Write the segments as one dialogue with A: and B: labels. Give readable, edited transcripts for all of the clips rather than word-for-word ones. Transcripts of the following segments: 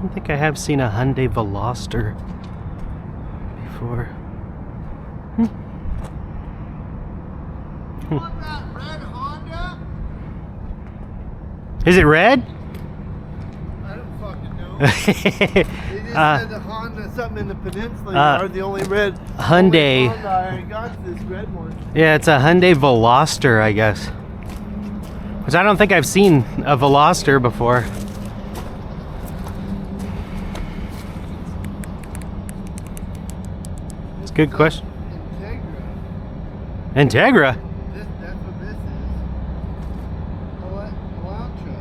A: don't think I have seen a Hyundai Veloster before.
B: Want that red Honda?
A: Is it red?
B: I don't fucking know. They just said the Honda, something in the peninsula, are the only red
A: Hyundai.
B: Honda I got this red one.
A: Yeah, it's a Hyundai Veloster, I guess. Which I don't think I've seen a Veloster before. It's a good question.
B: Integra.
A: Integra?
B: That's what this is. Elantra.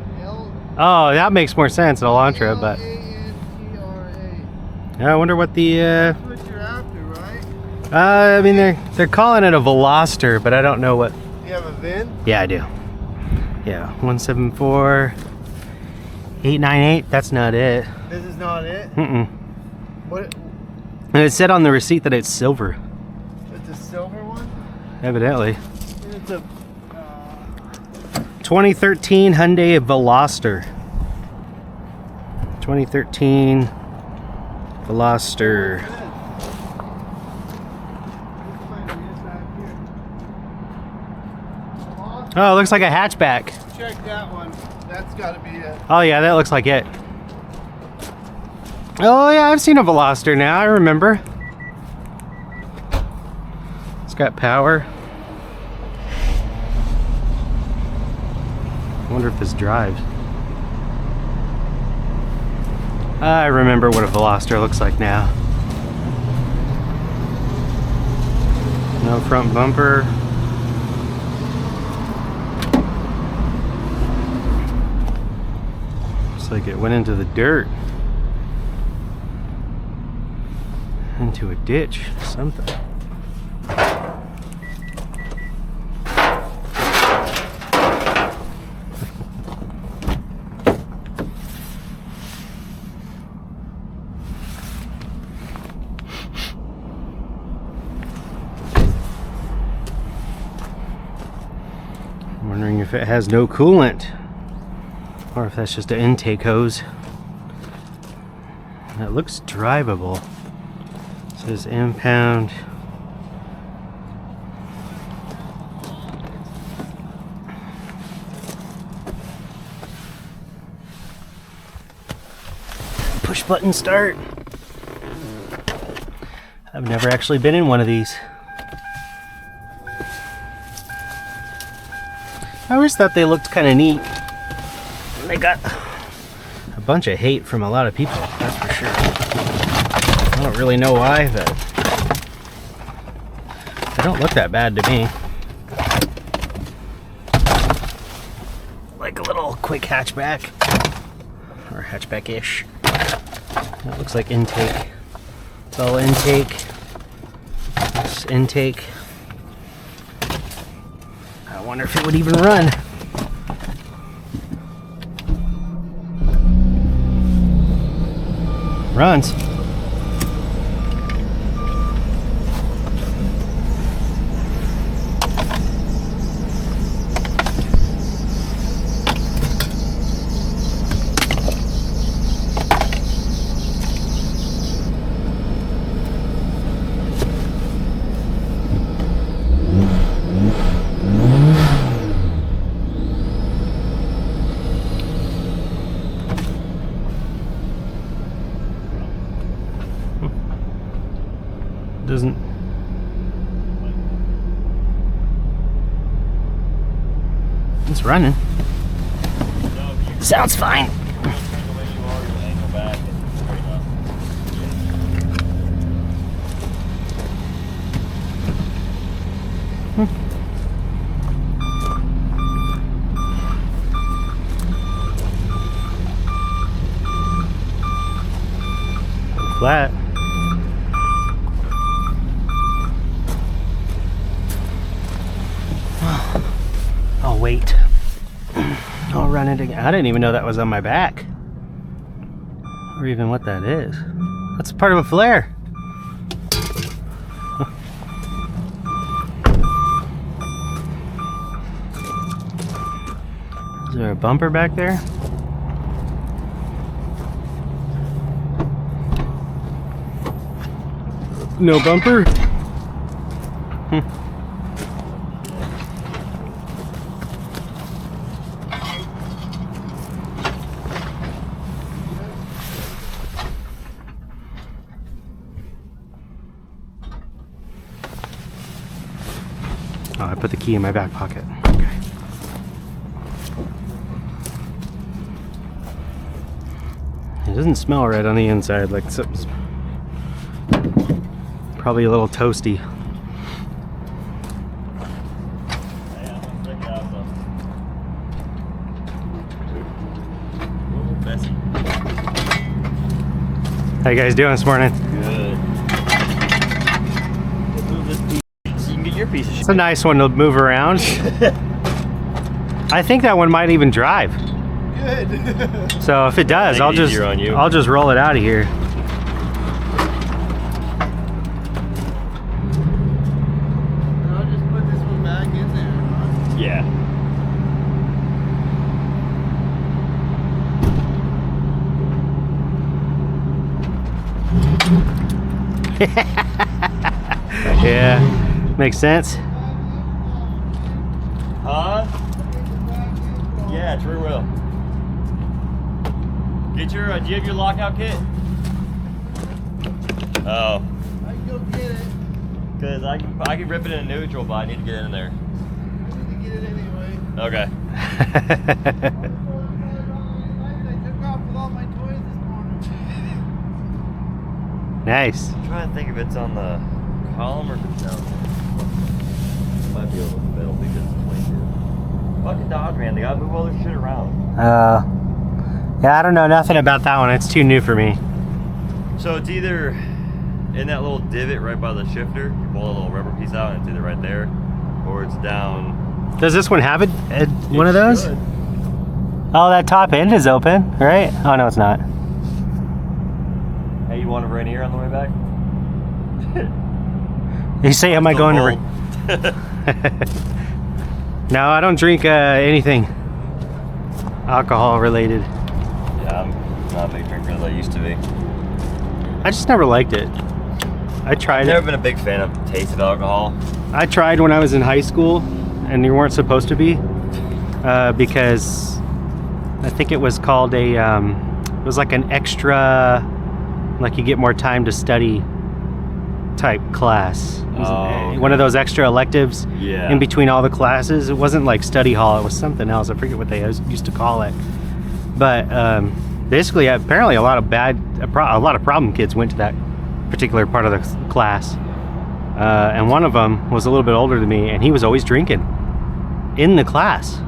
A: Oh, that makes more sense, Elantra, but
B: L-A-N-T-R-A.
A: I wonder what the
B: That's what you're after, right?
A: I mean they're calling it a Veloster, but I don't know what.
B: You have a VIN?
A: Yeah, I do. Yeah, 174898. That's not it.
B: This is not it?
A: Mm-mm.
B: What?
A: And it said on the receipt that it's silver.
B: It's a silver one?
A: Evidently.
B: It's a
A: 2013 Hyundai Veloster. 2013 Veloster. Oh, it looks like a hatchback.
B: Check that one. That's got to be it.
A: Oh yeah, that looks like it. Oh yeah, I've seen a Veloster now, I remember. It's got power. I wonder if this drives. I remember what a Veloster looks like now. No front bumper. Looks like it went into the dirt. Into a ditch, something. I'm wondering if it has no coolant, or if that's just an intake hose. It looks drivable. It says impound. Push button start. I've never actually been in one of these. I always thought they looked kind of neat. They got a bunch of hate from a lot of people, that's for sure. I don't really know why, but they don't look that bad to me. Like a little quick hatchback, or hatchback-ish. That looks like intake. It's all intake. It's intake. I wonder if it would even run. Runs. Doesn't. It's running. Sounds fine. Flat. I'll wait. I'll run it again. I didn't even know that was on my back. Or even what that is. That's part of a flare. Is there a bumper back there? No bumper? Oh, I put the key in my back pocket. Okay. It doesn't smell right on the inside, like something's probably a little toasty. How you guys doing this morning?
C: Good. Move this piece. So you can get your piece of shit.
A: It's a nice one to move around. I think that one might even drive.
B: Good.
A: So if it does,
C: Make it easier on you.
A: I'll just roll it out of here.
B: I'll just put this one back in there, huh?
C: Yeah.
A: Yeah, makes sense.
C: Huh? Yeah, it's rear wheel. Get your, do you have your lockout kit? Oh.
B: I can go get it.
C: Because I can rip it in neutral, but I need to get in there.
B: I need to get it anyway.
C: Okay.
B: I took off with all my toys this morning.
A: Nice.
C: I'm trying to think if it's on the column or if it's down there. Might be over the middle because it's 22. Fucking Dodge, man. They gotta move all their shit around.
A: Yeah, I don't know nothing about that one. It's too new for me.
C: So it's either in that little divot right by the shifter. You pull a little rubber piece out and it's either right there, or it's down.
A: Does this one have one of those?
C: Should.
A: Oh, that top end is open, right? Oh, no, it's not.
C: Hey, you want a Rainier on the way back?
A: You say, am I going to... No, I don't drink anything alcohol related.
C: Yeah, I'm not a big drinker as I used to be.
A: I just never liked it. I tried
C: I've
A: it.
C: never been a big fan of the taste of alcohol.
A: I tried when I was in high school, and you weren't supposed to be, because I think it was called a, it was like an extra, like you get more time to study type class. It was
C: Oh,
A: one of those extra electives
C: Yeah.
A: in between all the classes. It wasn't like study hall, it was something else. I forget what they used to call it. But basically, apparently a lot of problem kids went to that particular part of the class. And one of them was a little bit older than me, and he was always drinking in the class.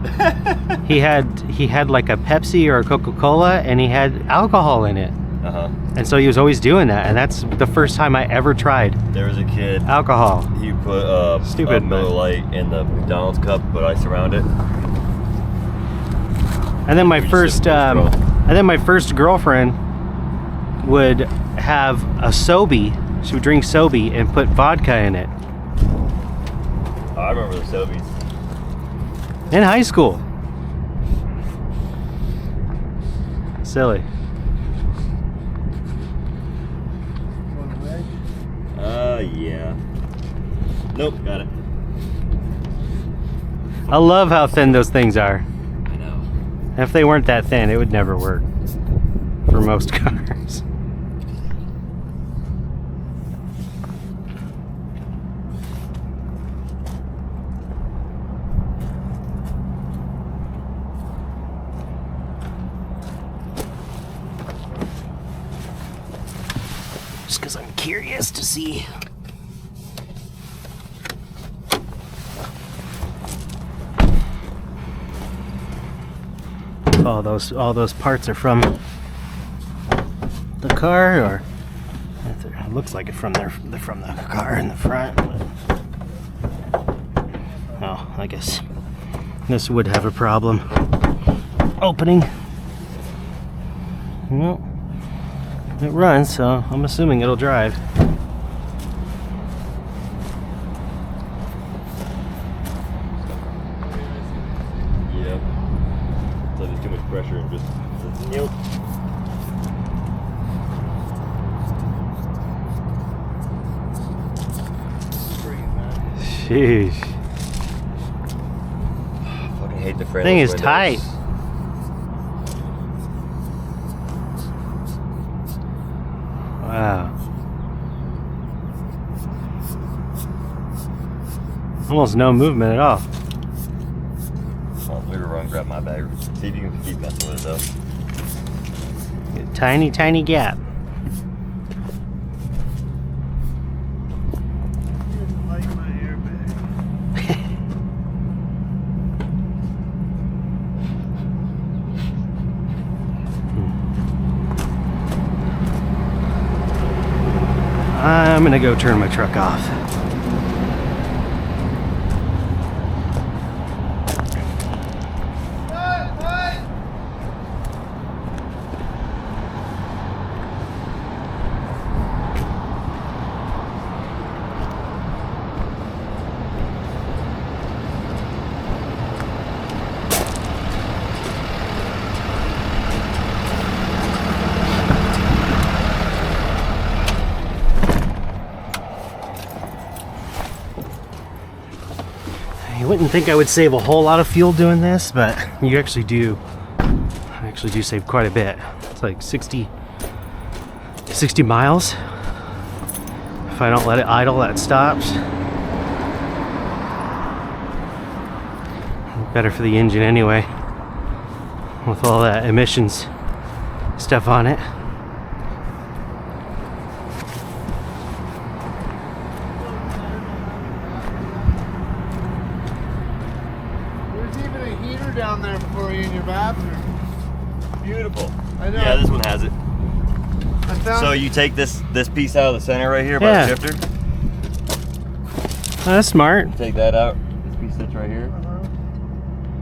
A: he had like a Pepsi or a Coca-Cola, and he had alcohol in it.
C: Uh-huh.
A: And so he was always doing that, and that's the first time I ever tried
C: There was a kid.
A: alcohol.
C: He put a
A: Stupid,
C: Miller Lite in the McDonald's cup, put ice around it.
A: And then my
C: You
A: first,
C: sip this, bro.
A: and then my first girlfriend would have a Sobe. She would drink Sobe and put vodka in it
C: Oh, I remember the Sobeys.
A: in high school. Silly.
B: Want a wedge?
C: Yeah. Nope, got it.
A: I love how thin those things are.
C: I know.
A: If they weren't that thin, it would never work for most cars. Just because I'm curious to see. All those parts are from the car, or it looks like it from the car in the front. But, oh, I guess this would have a problem opening. No, it runs, so I'm assuming it'll drive.
C: Yep. So there's too much pressure and just nope.
A: Sheesh.
C: Fucking hate the frame.
A: Thing is tight. Wow. Almost no movement at all.
C: Well, we were run, grab my bag. See if you can keep messing with it though.
A: Tiny, tiny gap.
B: Didn't like my airbag.
A: I'm gonna go turn my truck off. You wouldn't think I would save a whole lot of fuel doing this, but you actually do. I actually do save quite a bit. It's like 60 miles. If I don't let it idle, that stops. Better for the engine anyway, with all that emissions stuff on it.
B: There's even a heater down there for you in your bathroom.
C: Beautiful.
B: I know.
C: Yeah, this one has it.
B: I found
C: So you take this piece out of the center right here by
A: Yeah.
C: the shifter.
A: Oh, that's smart.
C: Take that out. This piece sits right here.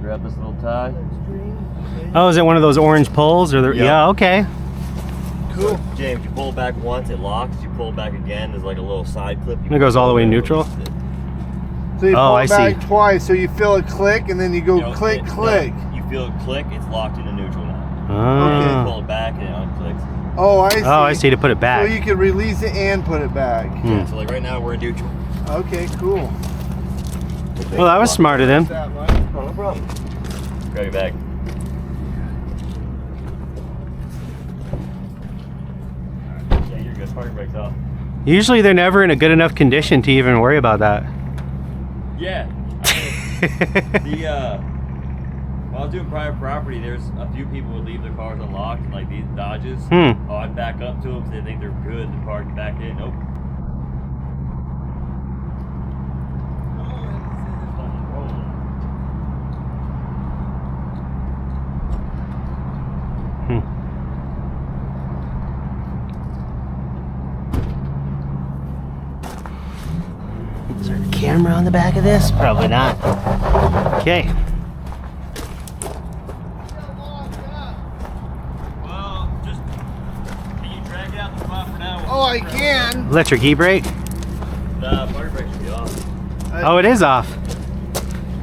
C: Grab this little tie.
A: Oh, is it one of those orange poles? Or the,
C: Yeah.
A: yeah, okay.
B: Cool.
C: So, James, you pull it back once, it locks. You pull it back again, there's like a little side clip.
A: It goes all the way in neutral?
B: So you
A: Oh,
B: pull
A: I
B: it back
A: see.
B: twice, so you feel it click, and then you go click, click.
C: You feel it click, it's locked into neutral now. You
A: Oh.
C: pull it back and it unclicks.
B: Oh, I see.
A: Oh, I see, to put it
B: So
A: back.
B: you can release it and put it back.
C: Yeah, so like right now we're in neutral.
B: Okay, cool.
A: Well, that was smart of them.
B: That much.
C: Oh, no problem. Grab your bag. Yeah, you're good. Park brakes off.
A: Usually they're never in a good enough condition to even worry about that.
C: Yeah. While I was doing private property, there's a few people would leave their cars unlocked, like these Dodges. Oh, I'd back up to them because they think they're good to park back in. Nope.
A: Is there a camera on the back of this? Probably not. Okay.
C: Well, just can you drag it out the spot for now?
B: Oh, I can.
A: Electric e-brake?
C: Nah, park brakes should be off.
A: Oh, it is off.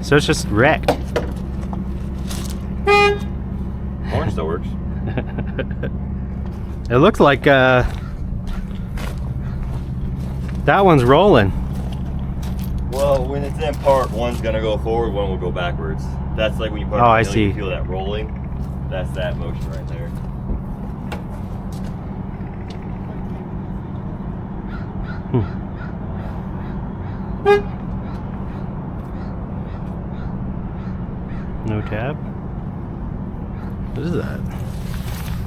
A: So it's just wrecked.
C: Horn still works.
A: It looks like that one's rolling.
C: Well, when it's in park, one's gonna go forward, one will go backwards. That's like when you park.
A: Oh, I
C: you know, you
A: see.
C: feel that rolling. That's that motion right there.
A: No tab? What is that?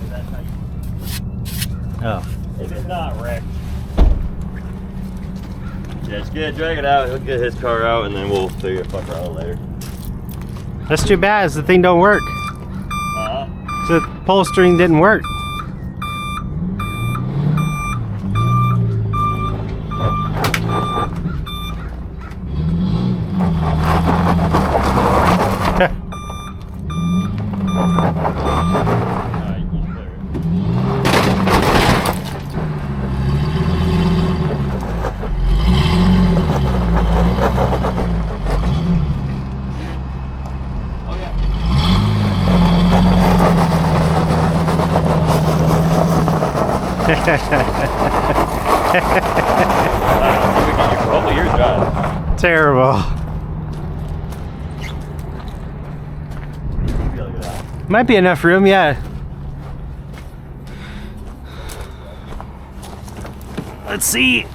C: That's how you,
A: Oh.
C: if it's not wrecked. Yeah, just drag it out. He'll get his car out, and then we'll figure the fuck out later.
A: That's too bad. The thing don't work. The pull string didn't work.
C: Alright, you can clear it. Oh yeah. Hopefully yours drive.
A: Terrible. Might be enough room, yeah. Let's see.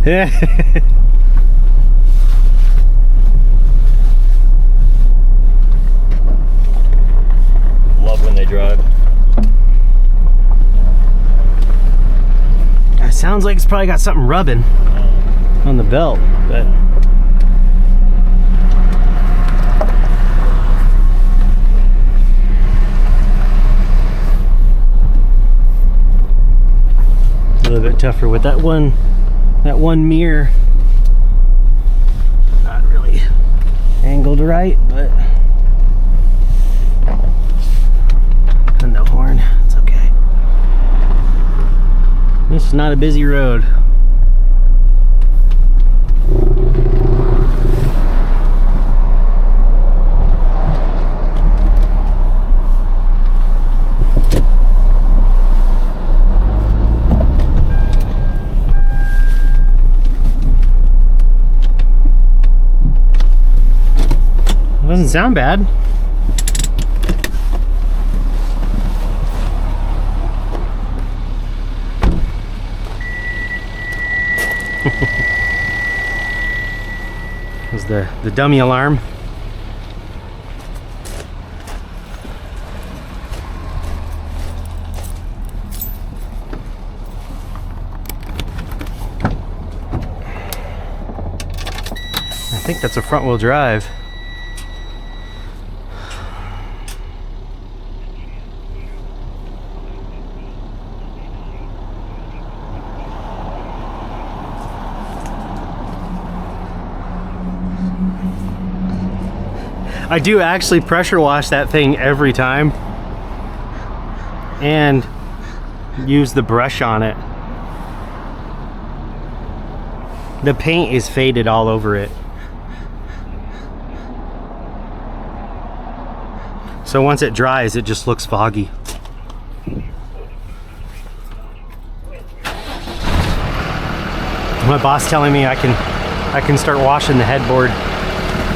A: Yeah.
C: Love when they drive.
A: It sounds like it's probably got something rubbing on the belt, but a little bit tougher with that one mirror. Not really angled right, but and no horn. It's okay. This is not a busy road. Doesn't sound bad. Was the dummy alarm. I think that's a front-wheel drive. I do actually pressure wash that thing every time and use the brush on it. The paint is faded all over it. So once it dries, it just looks foggy. My boss telling me I can start washing the headboard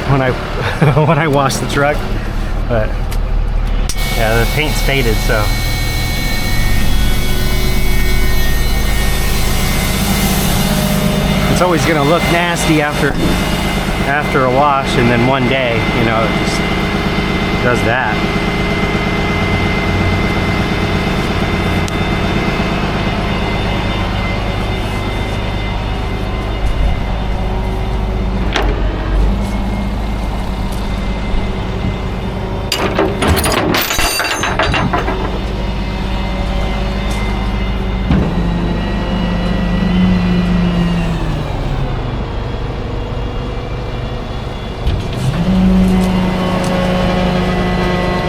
A: when I when I wash the truck, but yeah, the paint's faded, so it's always gonna look nasty after a wash, and then one day, you know, it just does that.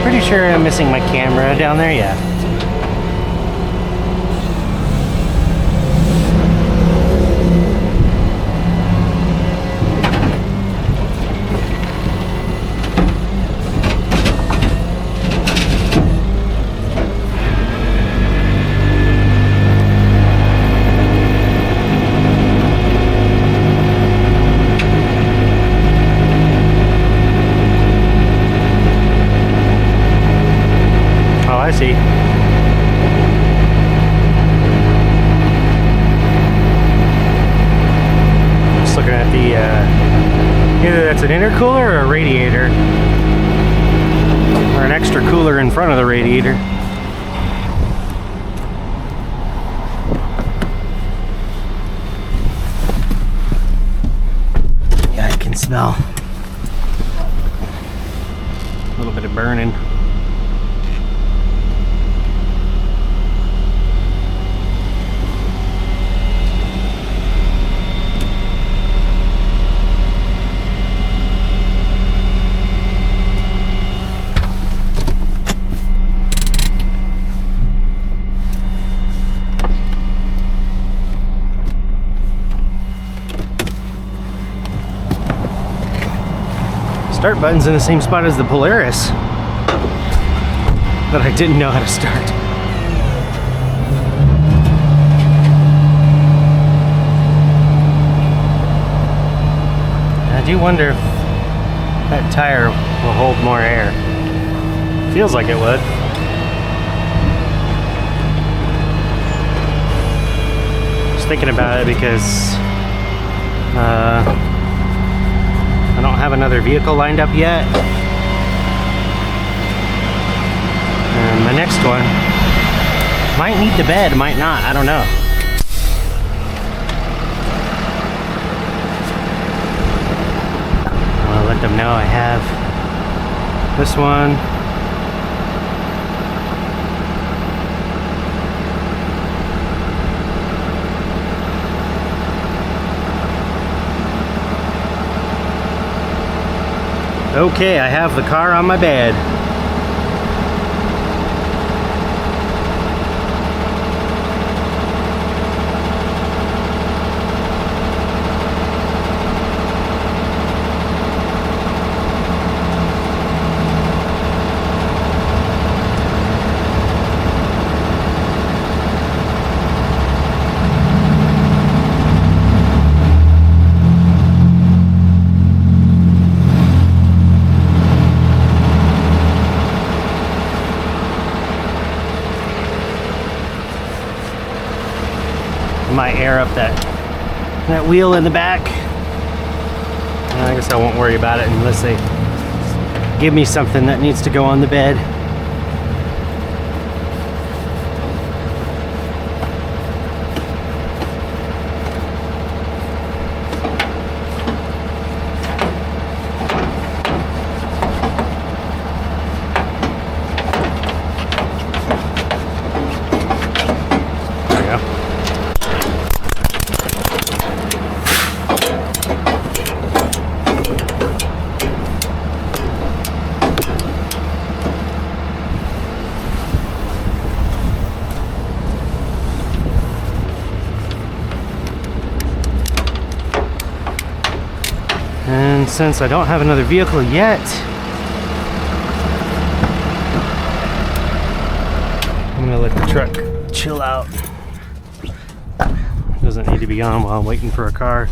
A: Pretty sure I'm missing my camera down there, yeah. I see. Just looking at the either that's an intercooler or a radiator, or an extra cooler in front of the radiator. smell. A little bit of burning. Start button's in the same spot as the Polaris that I didn't know how to start. I do wonder if that tire will hold more air. Feels like it would. Just thinking about it because I don't have another vehicle lined up yet. And my next one might need the bed, might not, I don't know. I'll let them know I have this one. Okay, I have the car on my bed. Might air up that wheel in the back. I guess I won't worry about it unless they give me something that needs to go on the bed. And since I don't have another vehicle yet, I'm gonna let the truck chill out. Doesn't need to be on while I'm waiting for a car.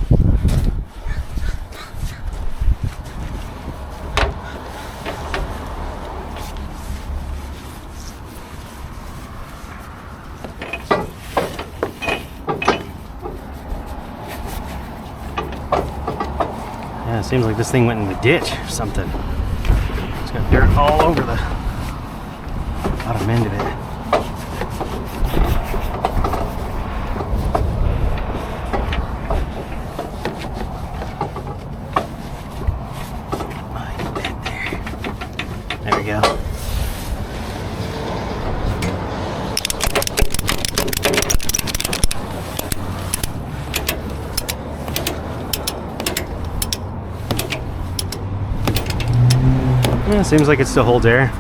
A: Yeah, it seems like this thing went in the ditch or something. It's got dirt all over the bottom end of it. There we go. Yeah, seems like it still holds air.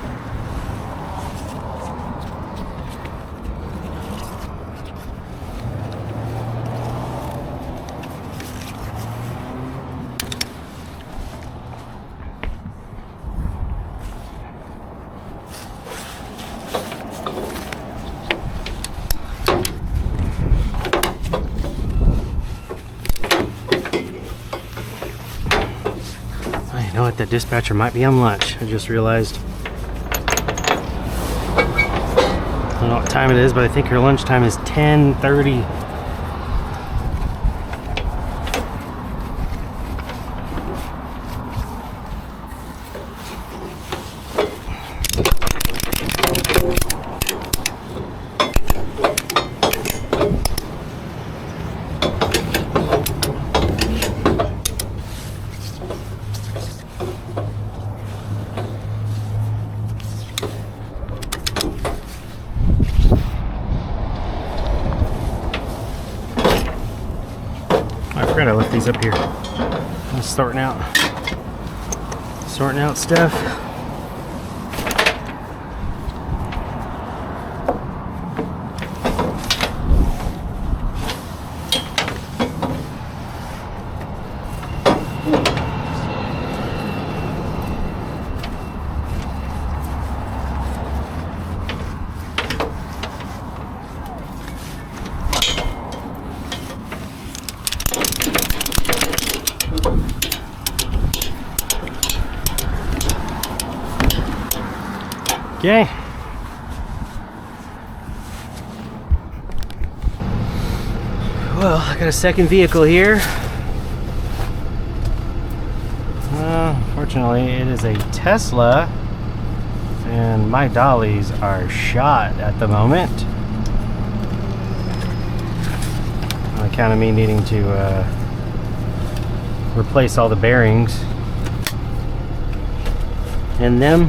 A: You know what, the dispatcher might be on lunch. I just realized. I don't know what time it is, but I think her lunch time is 10:30. forgot I left these up here. I'm sorting out stuff. Okay. Well, I got a second vehicle here. Fortunately, it is a Tesla, and my dollies are shot at the moment. On account of me needing to replace all the bearings in them.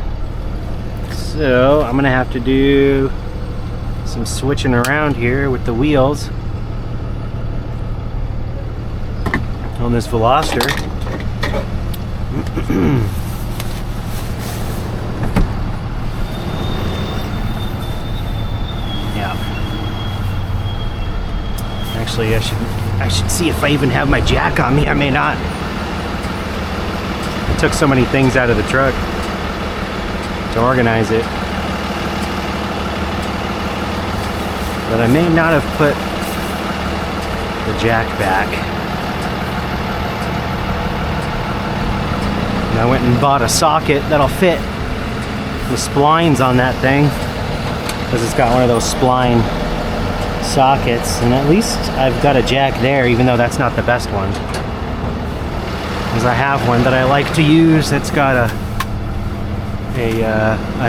A: So I'm gonna have to do some switching around here with the wheels on this Veloster. Yeah. Actually, I should see if I even have my jack on me. I may not. I took so many things out of the truck to organize it, but I may not have put the jack back. And I went and bought a socket that'll fit the splines on that thing, because it's got one of those spline sockets, and at least I've got a jack there, even though that's not the best one, because I have one that I like to use that's got a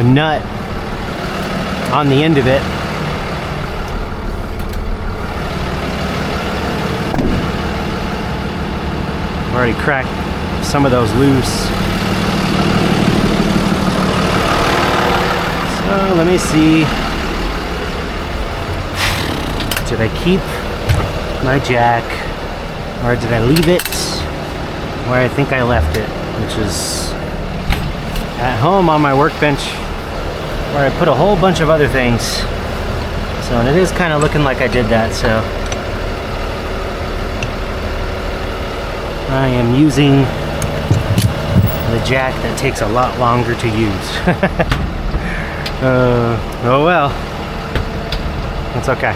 A: nut on the end of it. I've already cracked some of those loose. So let me see. Did I keep my jack, or did I leave it where I think I left it, which is at home on my workbench, where I put a whole bunch of other things. So, and it is kind of looking like I did that, so I am using the jack that takes a lot longer to use. Oh well, that's okay,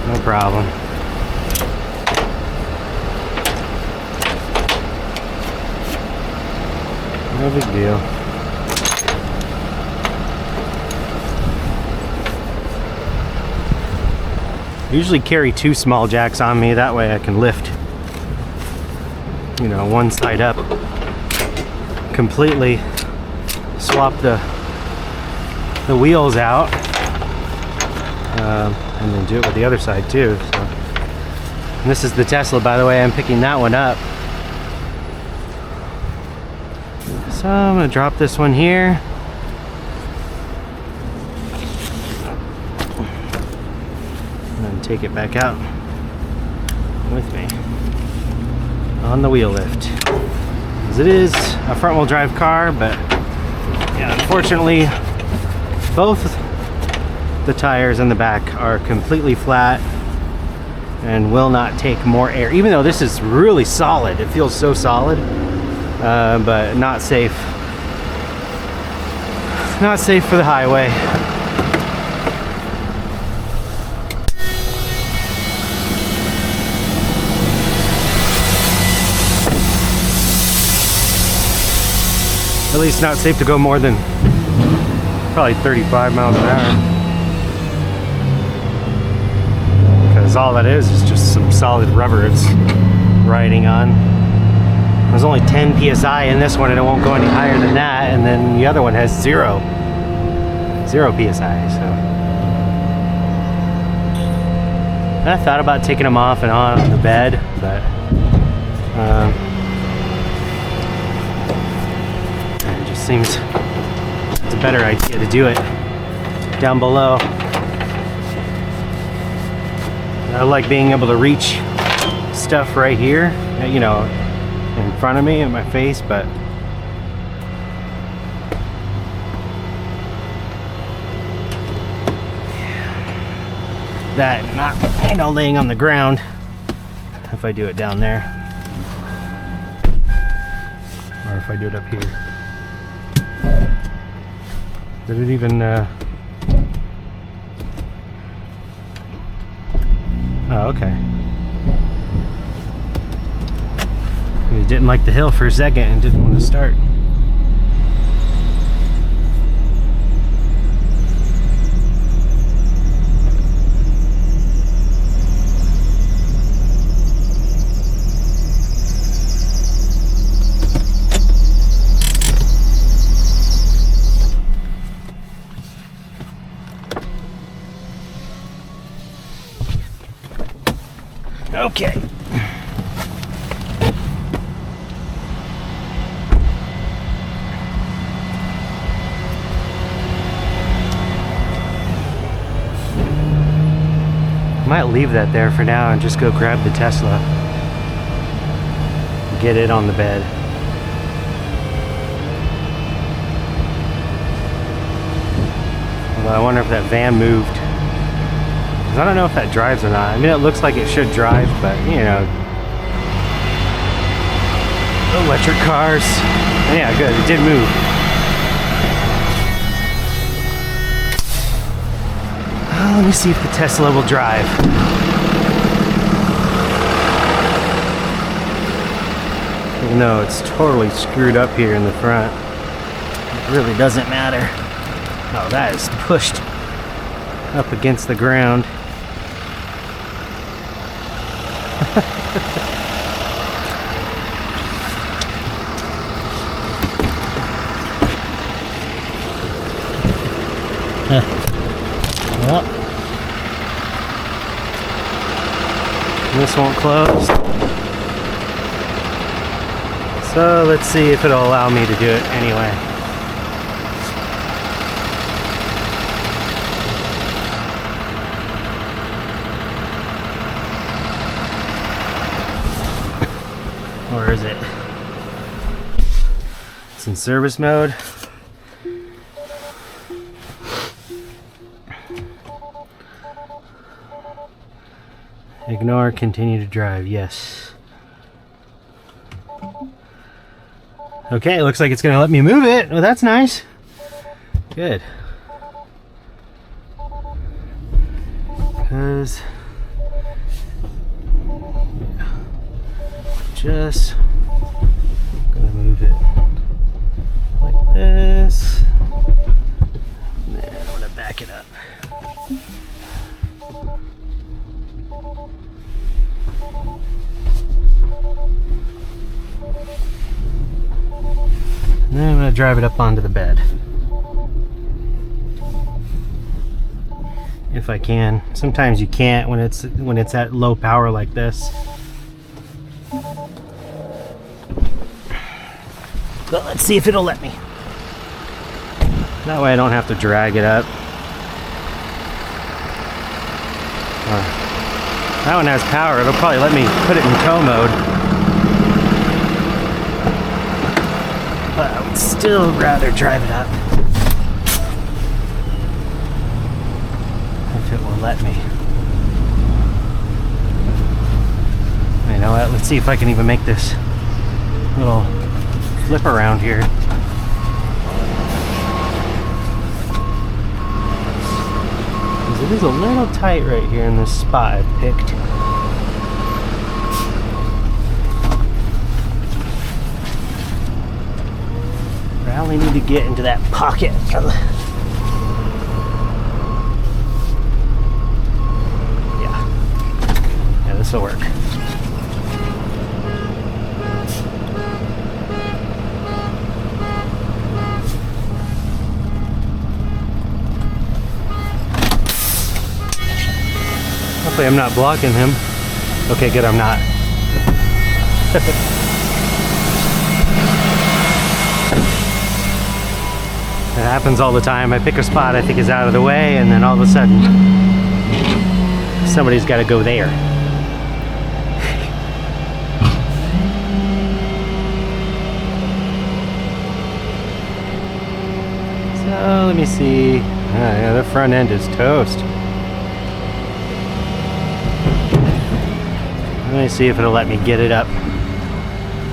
A: no problem. No big deal. I usually carry 2 small jacks on me, that way I can lift, you know, one side up, completely swap the wheels out, and then do it with the other side too. So, and this is the Tesla, by the way. I'm picking that one up. So I'm gonna drop this one here. And then take it back out with me on the wheel lift. As it is a front wheel drive car, but yeah, unfortunately both the tires in the back are completely flat and will not take more air, even though this is really solid. It feels so solid. But not safe. Not safe for the highway. At least not safe to go more than probably 35 miles an hour. Because all that is just some solid rubber it's riding on. There's only 10 psi in this one, and it won't go any higher than that, and then the other one has zero psi. So I thought about taking them off and on the bed, but it just seems it's a better idea to do it down below. I like being able to reach stuff right here, you know, in front of me in my face, but that not, you know, laying on the ground if I do it down there, or if I do it up here. Did it even oh, okay. He didn't like the hill for a second and didn't want to start. Okay. Might leave that there for now and just go grab the Tesla. Get it on the bed. Although I wonder if that van moved. I don't know if that drives or not. I mean, it looks like it should drive, but you know, electric cars. Yeah, good. It did move. Let me see if the Tesla will drive. Even though it's totally screwed up here in the front, it really doesn't matter. Oh, that is pushed up against the ground. Well, this won't close. So let's see if it'll allow me to do it anyway. Or is it? It's in service mode. Ignore, continue to drive, yes. Okay, looks like it's gonna let me move it. Well, that's nice. Good. Because just gonna move it like this. And then I'm gonna back it up. And then I'm going to drive it up onto the bed. If I can. Sometimes you can't when it's at low power like this. But let's see if it'll let me. That way I don't have to drag it up. That one has power. It'll probably let me put it in tow mode. But I would still rather drive it up. If it will let me. You know what? Let's see if I can even make this little flip around here. Because it is a little tight right here in this spot I've picked. I only need to get into that pocket. Yeah, this will work. Hopefully I'm not blocking him. Okay, good, I'm not. It happens all the time. I pick a spot I think is out of the way, and then all of a sudden somebody's got to go there. Oh, let me see. Yeah, the front end is toast. Let me see if it'll let me get it up.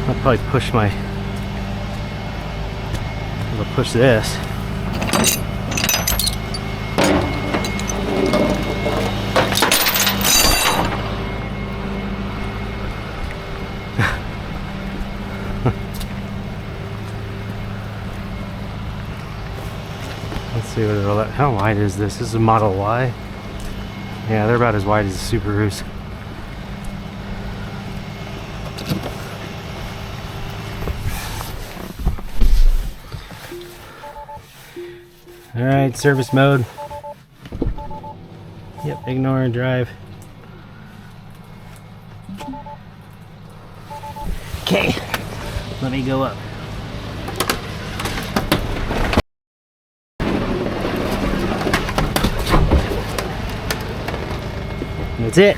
A: I'll probably push this. Let's see what it'll let. How wide is this? This is a Model Y. Yeah, they're about as wide as the Subarus. Alright, service mode. Yep, ignore and drive. Okay, let me go up. That's it.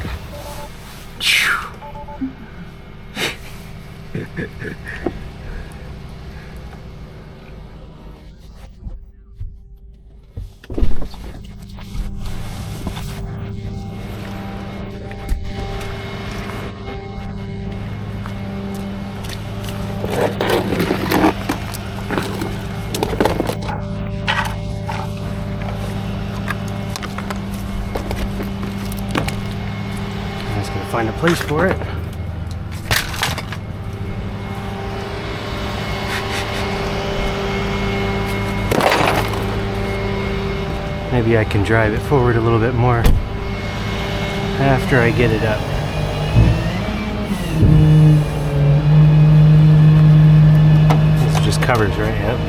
A: Find a place for it. Maybe I can drive it forward a little bit more after I get it up. This just covers, right? Yep.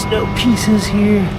A: No pieces here.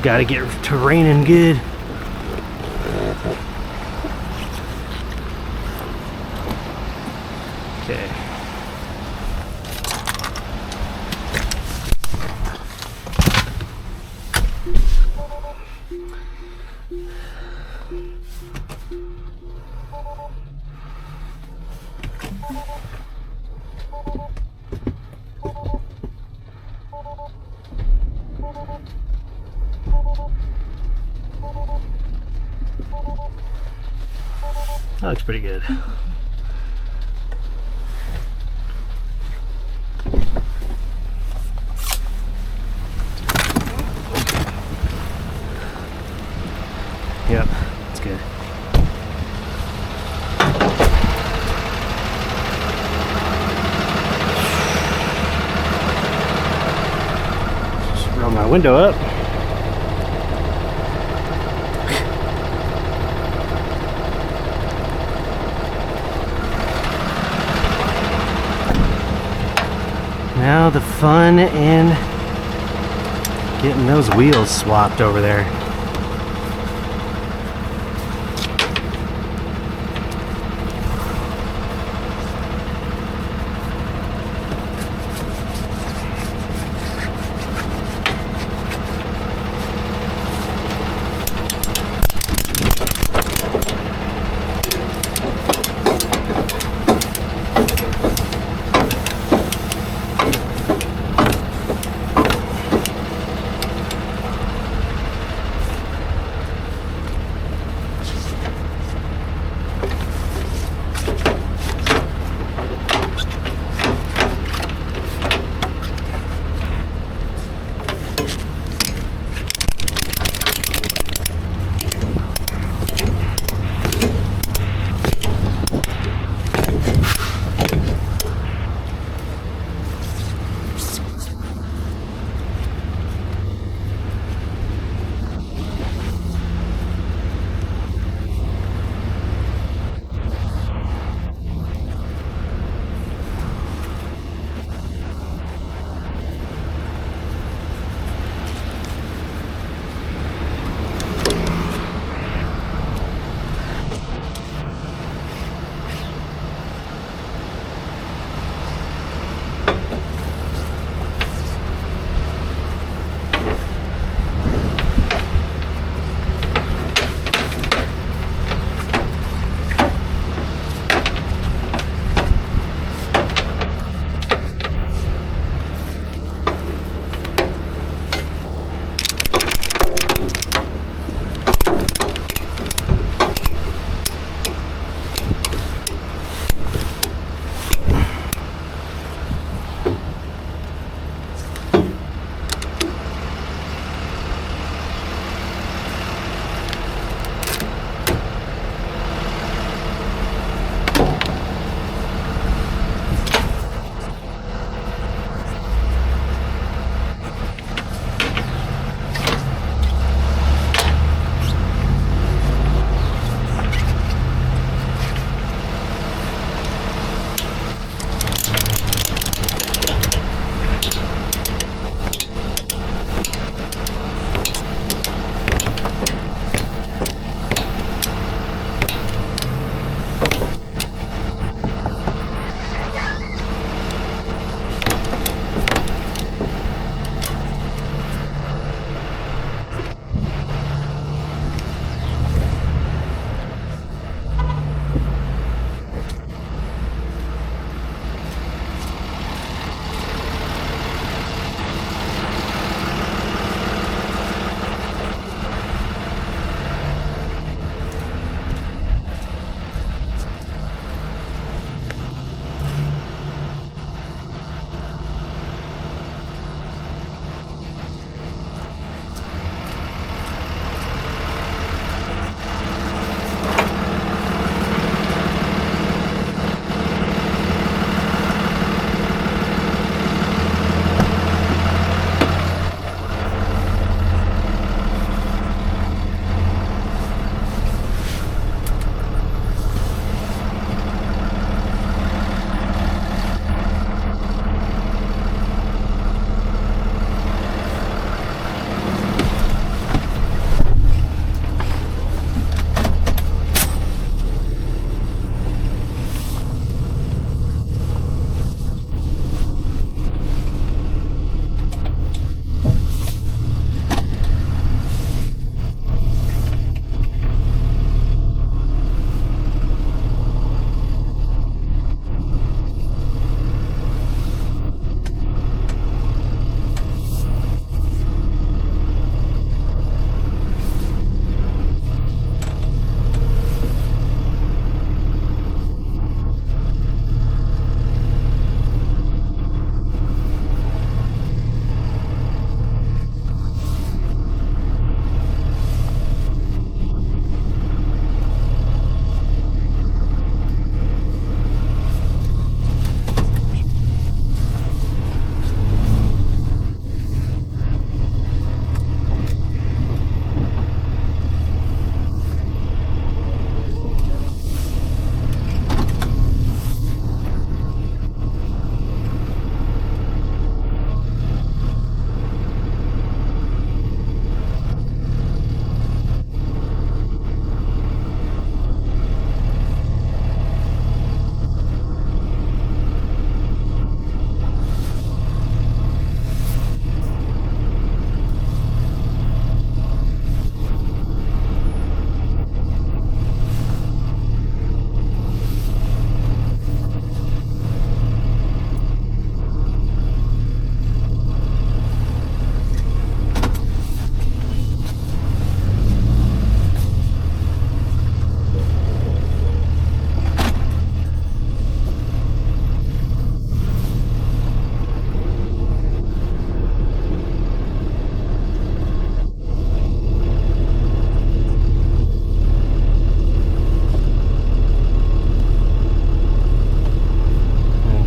A: Got to get to raining good. Okay. That looks pretty good. Yep, that's good. Just roll my window up. Now the fun in getting those wheels swapped over there.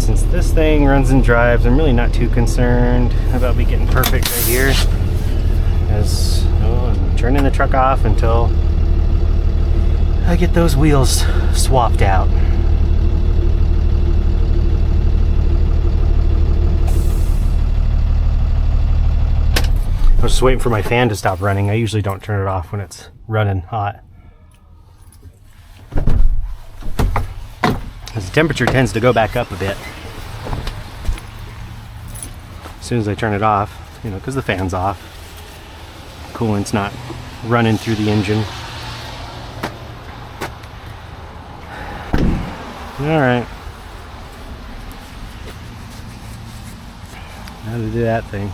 A: since this thing runs and drives, I'm really not too concerned about me getting perfect right here. As I'm turning the truck off until I get those wheels swapped out. I was just waiting for my fan to stop running. I usually don't turn it off when it's running hot, because the temperature tends to go back up a bit as soon as I turn it off, you know, because the fan's off. Coolant's not running through the engine. All right, now to do that thing.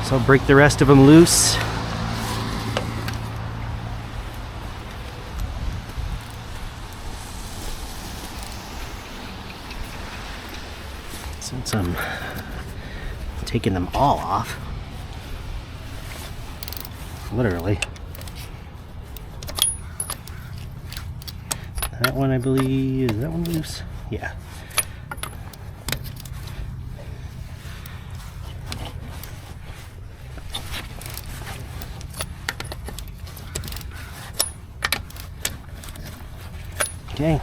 A: So I'll break the rest of them loose. Since I'm taking them all off, literally. That one, I believe, is that one loose? Yeah. Okay.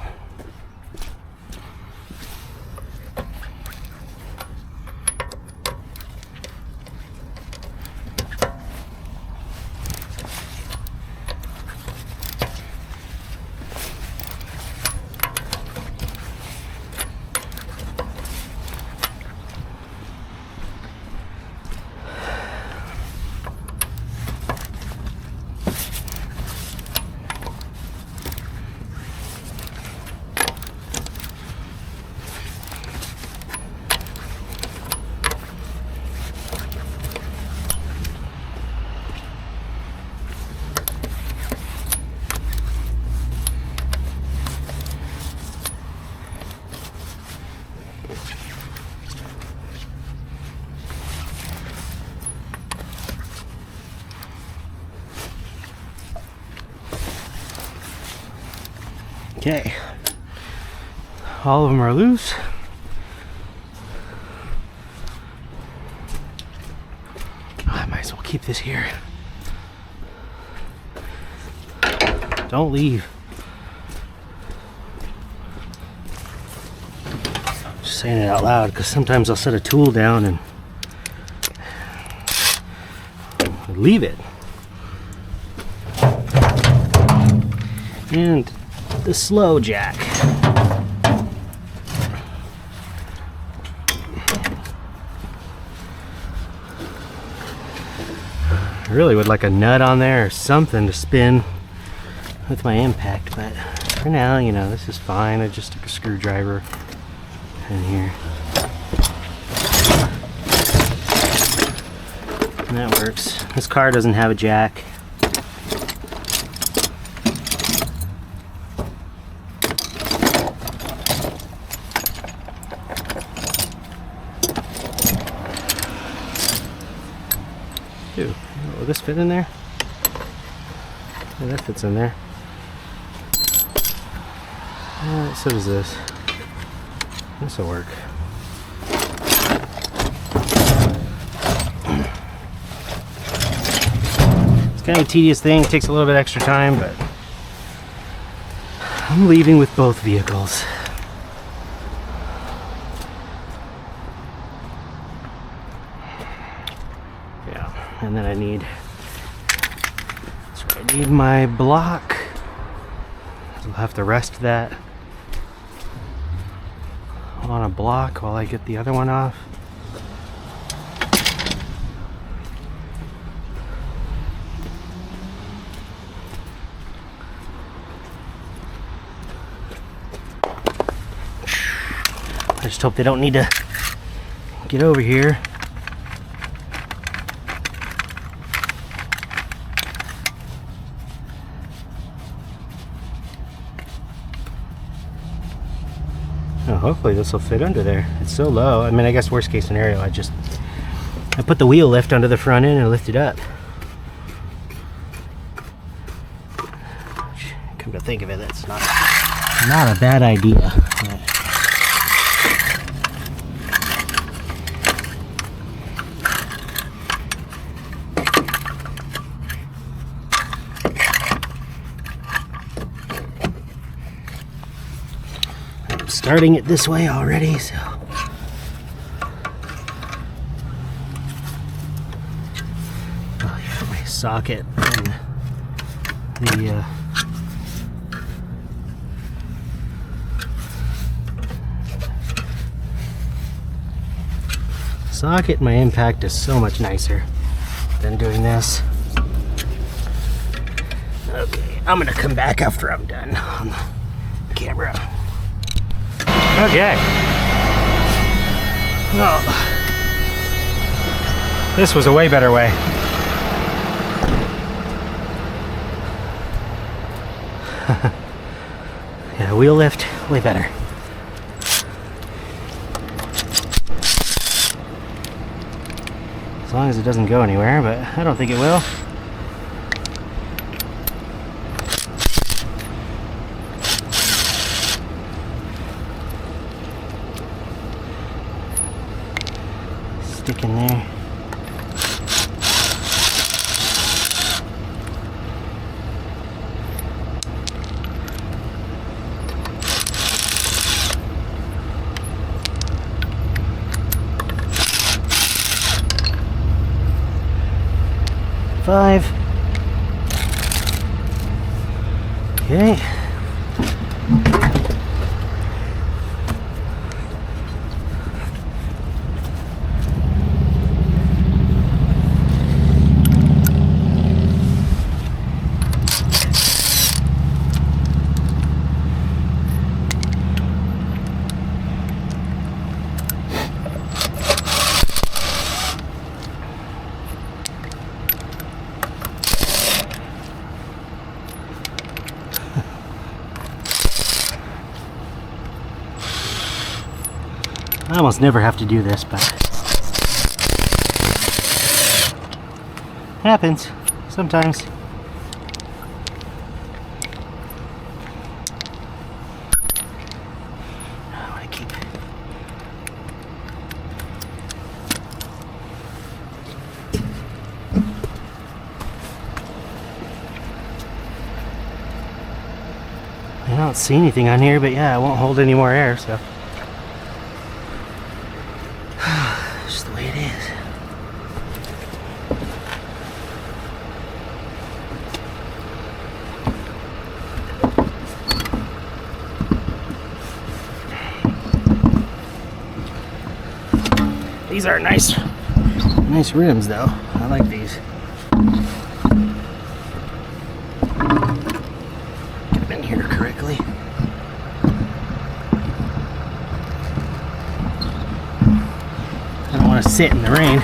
A: Okay, all of them are loose. I might as well keep this here. Don't leave. Just saying it out loud because sometimes I'll set a tool down and leave it. And the slow jack. I really would like a nut on there or something to spin with my impact, but for now, you know, this is fine. I just took a screwdriver in here. And that works. This car doesn't have a jack. Ooh, will this fit in there? Yeah, that fits in there. So does this. This will work. It's kind of a tedious thing, takes a little bit extra time, but I'm leaving with both vehicles. And then I need my block. I'll have to rest that on a block while I get the other one off. I just hope they don't need to get over here. Oh, hopefully this will fit under there. It's so low. I mean, I guess worst case scenario, I put the wheel lift under the front end and lift it up. Come to think of it, that's not Not a bad idea. I'm starting it this way already, so. Oh, yeah, my socket and the socket, my impact is so much nicer than doing this. Okay, I'm gonna come back after I'm done on the camera. Okay. Oh, this was a way better way. Yeah, wheel lift, way better. As long as it doesn't go anywhere, but I don't think it will. Stick in there. Five. Okay. I almost never have to do this, but happens sometimes. I want to keep I don't see anything on here, but yeah, it won't hold any more air, so just the way it is. These are nice rims, though. I like these. Get them in here correctly. I don't want to sit in the rain.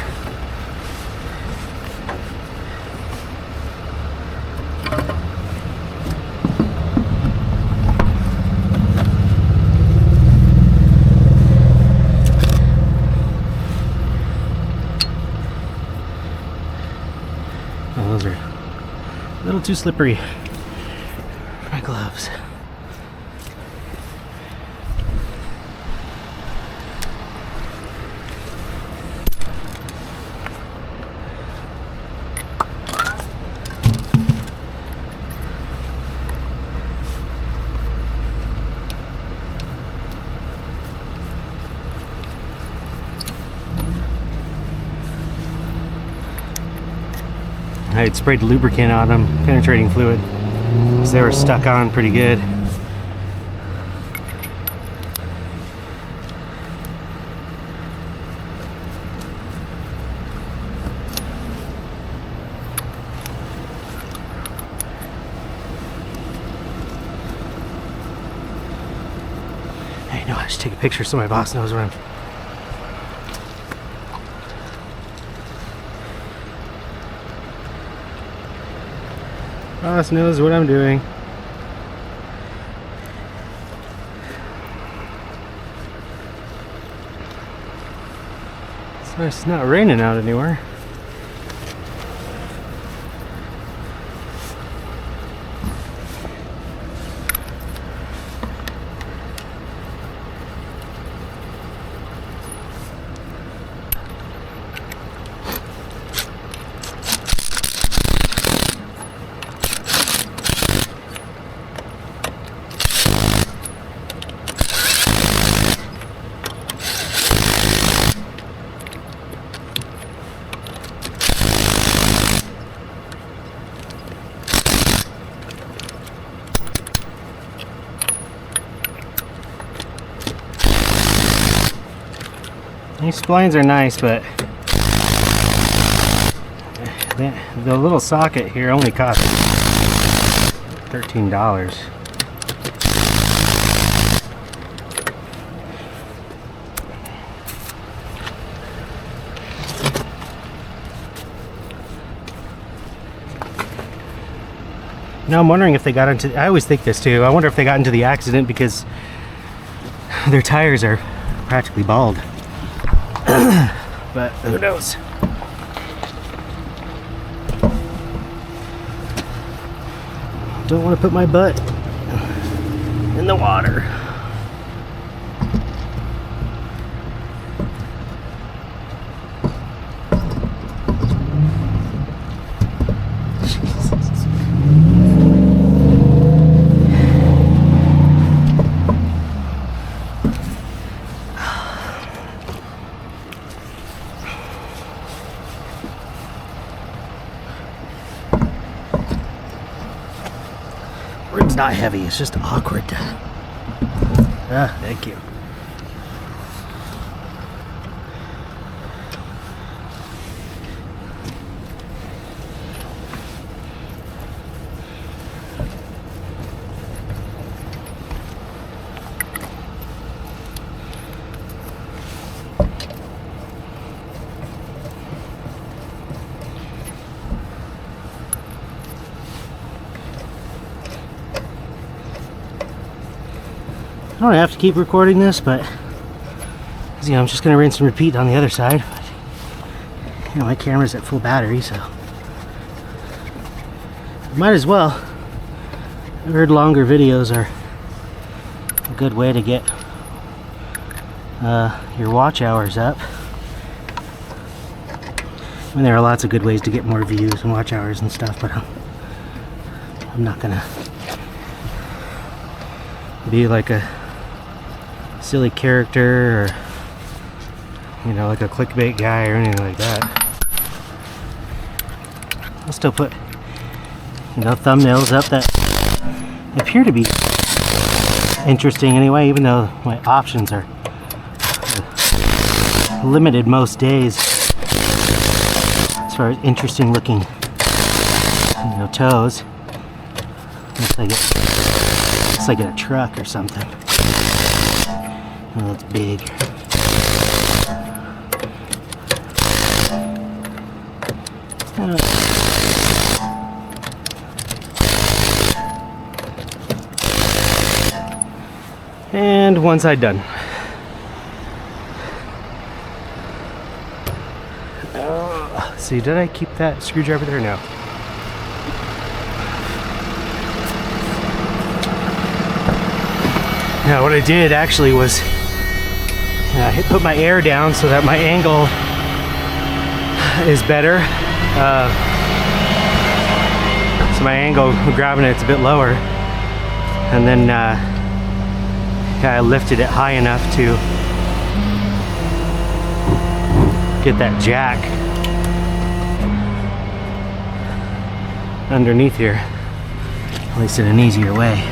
A: Oh, those are a little too slippery for my gloves. I had sprayed lubricant on them, penetrating fluid, because they were stuck on pretty good. Hey, no, I should take a picture so my boss knows where I'm. Boss knows what I'm doing. It's nice it's not raining out anywhere. These splines are nice, but the little socket here only costs $13. Now I'm wondering if they got into, I always think this too, I wonder if they got into the accident because their tires are practically bald. But who knows? Don't want to put my butt in the water. Rim's not heavy, it's just awkward. Ah, thank you. I don't have to keep recording this, but you know, I'm just gonna rinse and repeat on the other side. But, you know, my camera's at full battery, so might as well. I've heard longer videos are a good way to get your watch hours up. I mean, there are lots of good ways to get more views and watch hours and stuff, but I'm not gonna be like a silly character or, you know, like a clickbait guy or anything like that. I'll still put, you know, thumbnails up that appear to be interesting anyway, even though my options are limited most days as far as interesting looking, you know, toes. Looks like a truck or something. Oh, that's big. And one side done. Let's see, did I keep that screwdriver there? No. Now what I did actually was I put my air down so that my angle is better. So my angle of grabbing it's a bit lower. And then I lifted it high enough to get that jack underneath here, at least in an easier way.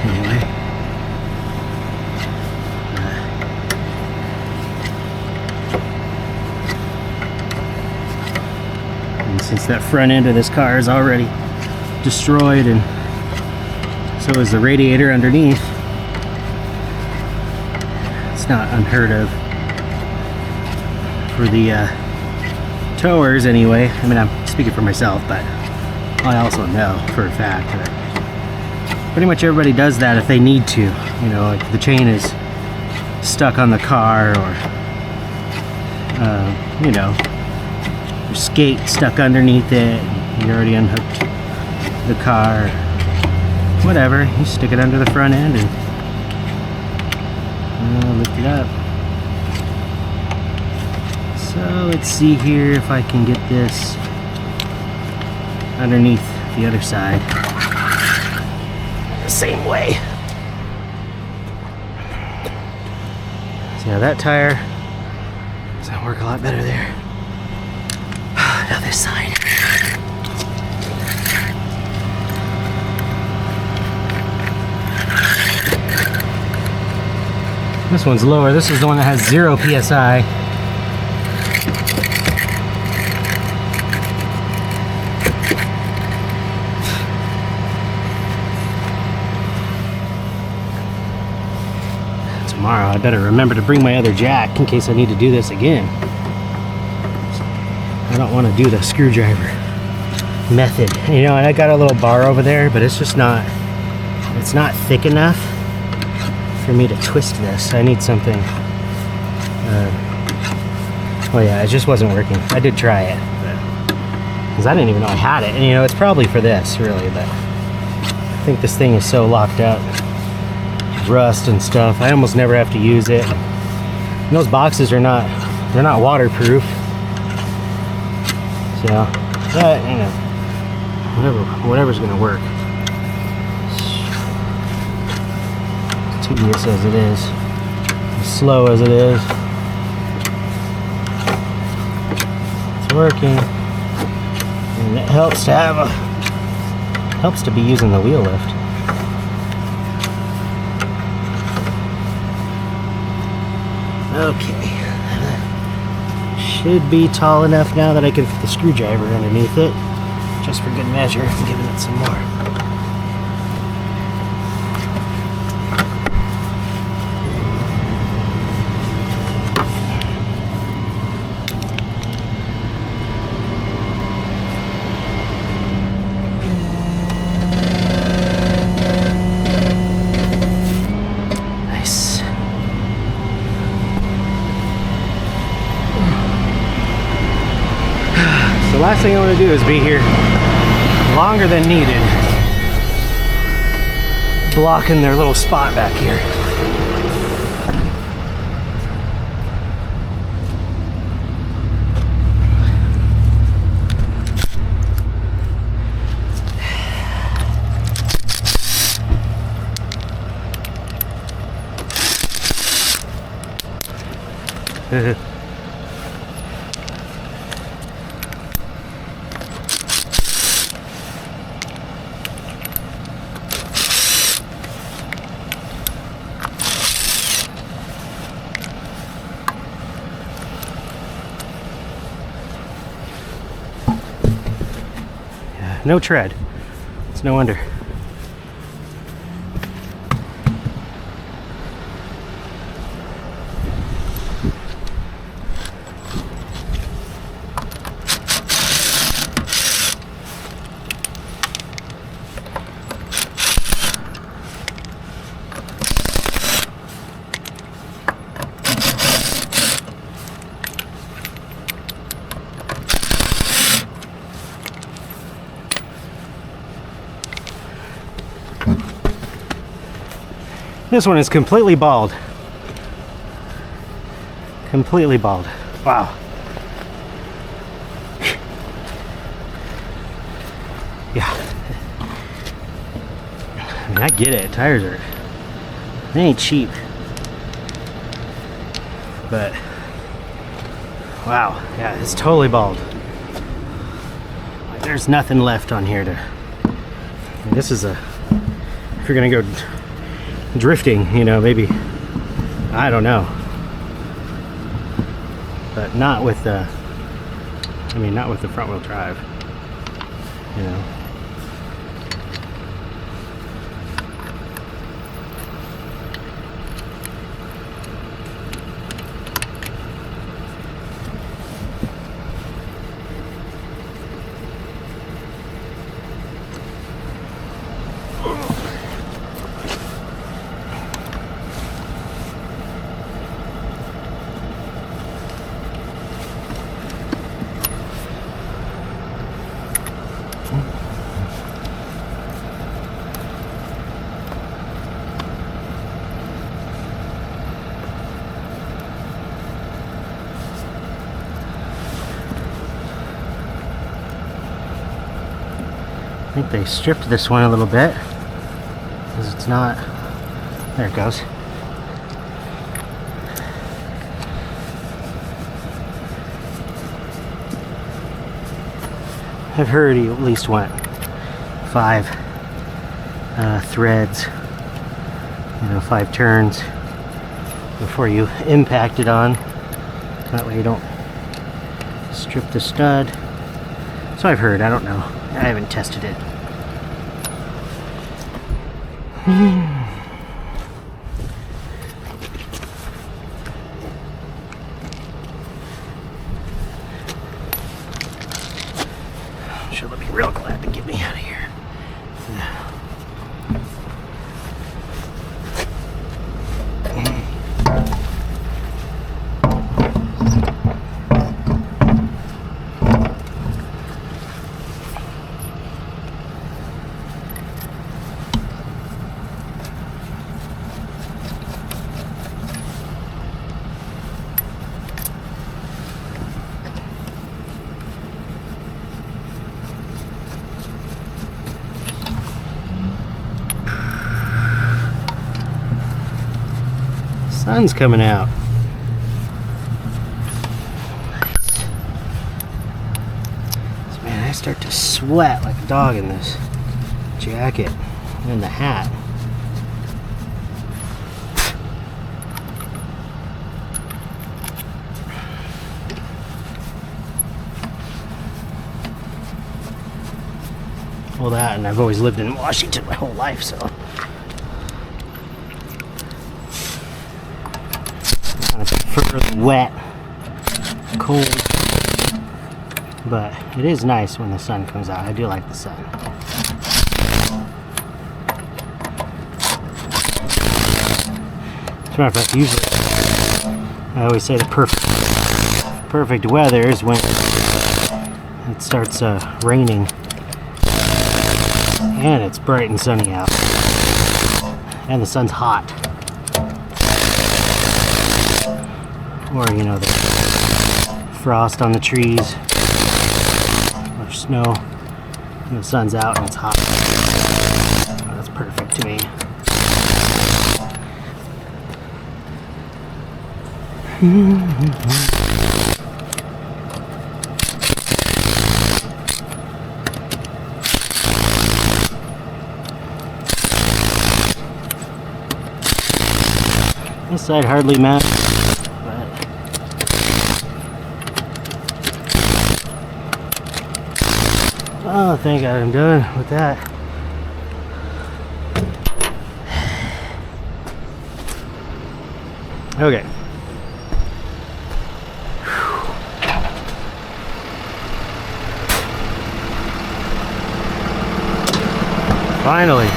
A: Anyway. And since that front end of this car is already destroyed and so is the radiator underneath, it's not unheard of for the towers anyway. I mean, I'm speaking for myself, but I also know for a fact that pretty much everybody does that if they need to. You know, like if the chain is stuck on the car or, you know, your skate stuck underneath it, you already unhooked the car, whatever, you stick it under the front end and lift it up. So let's see here if I can get this underneath the other side the same way. So yeah, that tire does that work a lot better there. Now this side. This one's lower. This is the one that has 0 PSI. Tomorrow I better remember to bring my other jack in case I need to do this again. I don't want to do the screwdriver method. You know, and I got a little bar over there, but it's just not, it's not thick enough for me to twist this. I need something. Oh yeah, it just wasn't working. I did try it, because I didn't even know I had it. And you know, it's probably for this, really, but I think this thing is so locked up. Rust and stuff. I almost never have to use it. And those boxes are not, they're not waterproof. So, but you know, whatever's gonna work. As tedious as it is, as slow as it is, it's working, and it helps to have helps to be using the wheel lift. Okay, should be tall enough now that I can fit the screwdriver underneath it, just for good measure. I'm giving it some more. Last thing I want to do is be here longer than needed, blocking their little spot back here. No tread. It's no wonder. This one is completely bald. Completely bald. Wow. Yeah. I mean, I get it. Tires are, they ain't cheap. But, wow. Yeah, it's totally bald. Like, there's nothing left on here to, this is a, if you're gonna go drifting, you know, maybe, I don't know, but not with the, I mean, not with the front wheel drive, you know. I think they stripped this one a little bit because it's not, there it goes. I've heard he at least went 5 threads, you know, 5 turns before you impact it on. That way you don't strip the stud. So I've heard, I don't know. I haven't tested it. She'll be real glad to get me out of here. Sun's coming out. Nice. So, man, I start to sweat like a dog in this jacket and the hat. Well, that, and I've always lived in Washington my whole life, so. I prefer the wet, cold, but it is nice when the sun comes out. I do like the sun. As a matter of fact, usually I always say the perfect weather is when it starts raining and it's bright and sunny out and the sun's hot. Or, you know, the frost on the trees or snow and the sun's out and it's hot. Oh, that's perfect to me. This side hardly matters. Oh, thank God I'm done with that. Okay. Finally.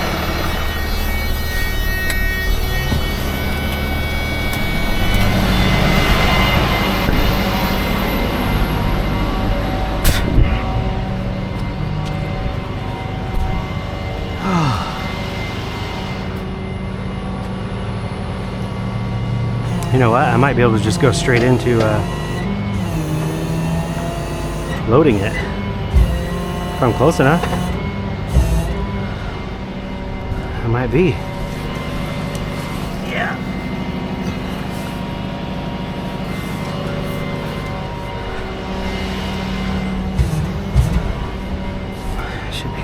A: You know what? I might be able to just go straight into loading it if I'm close enough. I might be. Yeah. Should be.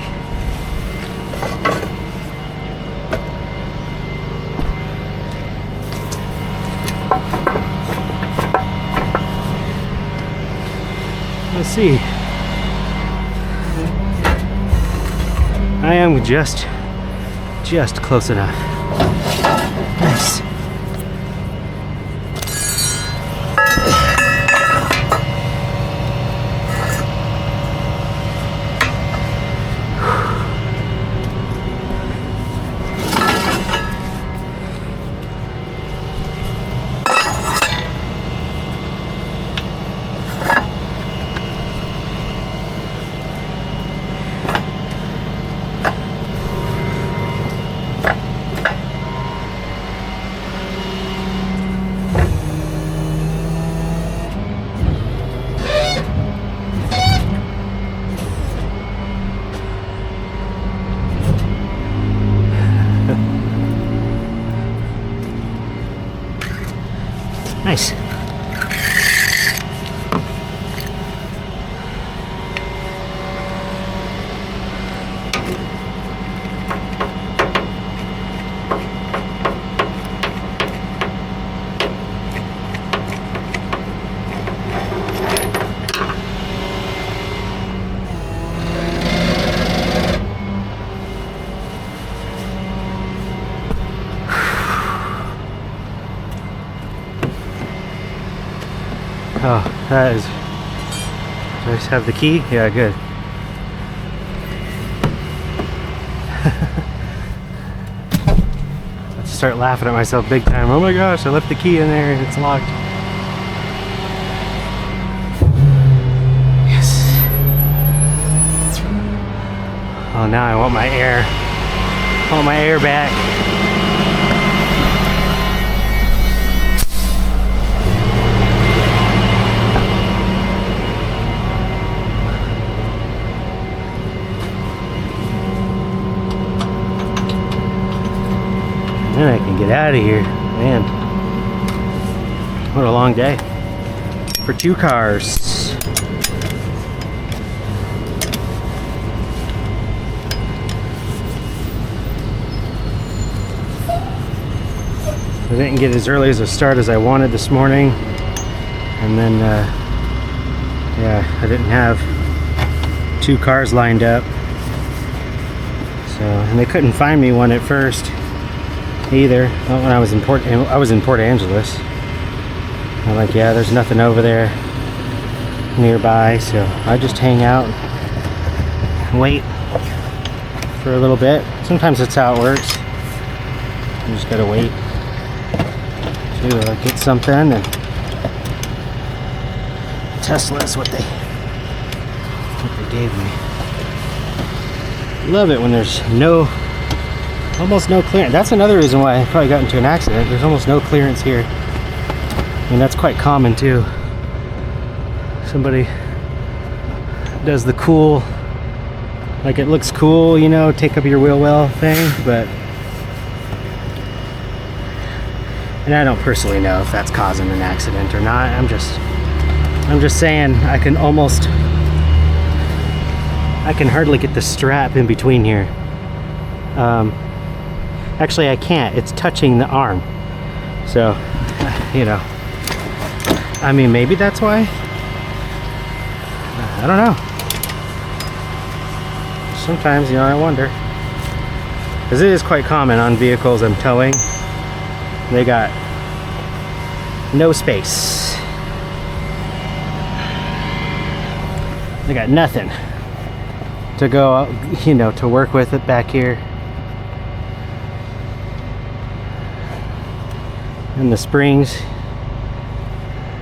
A: Let's see. I am just close enough. Nice. Nice. Oh, that is... Do I just have the key? Yeah, good. I start laughing at myself big time. Oh my gosh, I left the key in there and it's locked. Yes. Oh, now I want my air. I want my air back. Then I can get out of here. Man, what a long day for 2 cars. I didn't get as early as a start as I wanted this morning, and then yeah, I didn't have 2 cars lined up, so, and they couldn't find me one at first either. Not when I was in Port Angeles. I'm like, yeah, there's nothing over there nearby, so I just hang out and wait for a little bit. Sometimes that's how it works. You just gotta wait to get something, and Tesla's what they gave me. Love it when there's almost no clearance. That's another reason why I probably got into an accident. There's almost no clearance here. I mean, that's quite common too. Somebody does the cool, like it looks cool, you know, take up your wheel well thing, but and I don't personally know if that's causing an accident or not. I'm just saying I can hardly get the strap in between here. Actually, I can't. It's touching the arm. So, you know, I mean, maybe that's why. I don't know. Sometimes, you know, I wonder. Because it is quite common on vehicles I'm towing. They got no space. They got nothing to go, you know, to work with it back here. And the springs,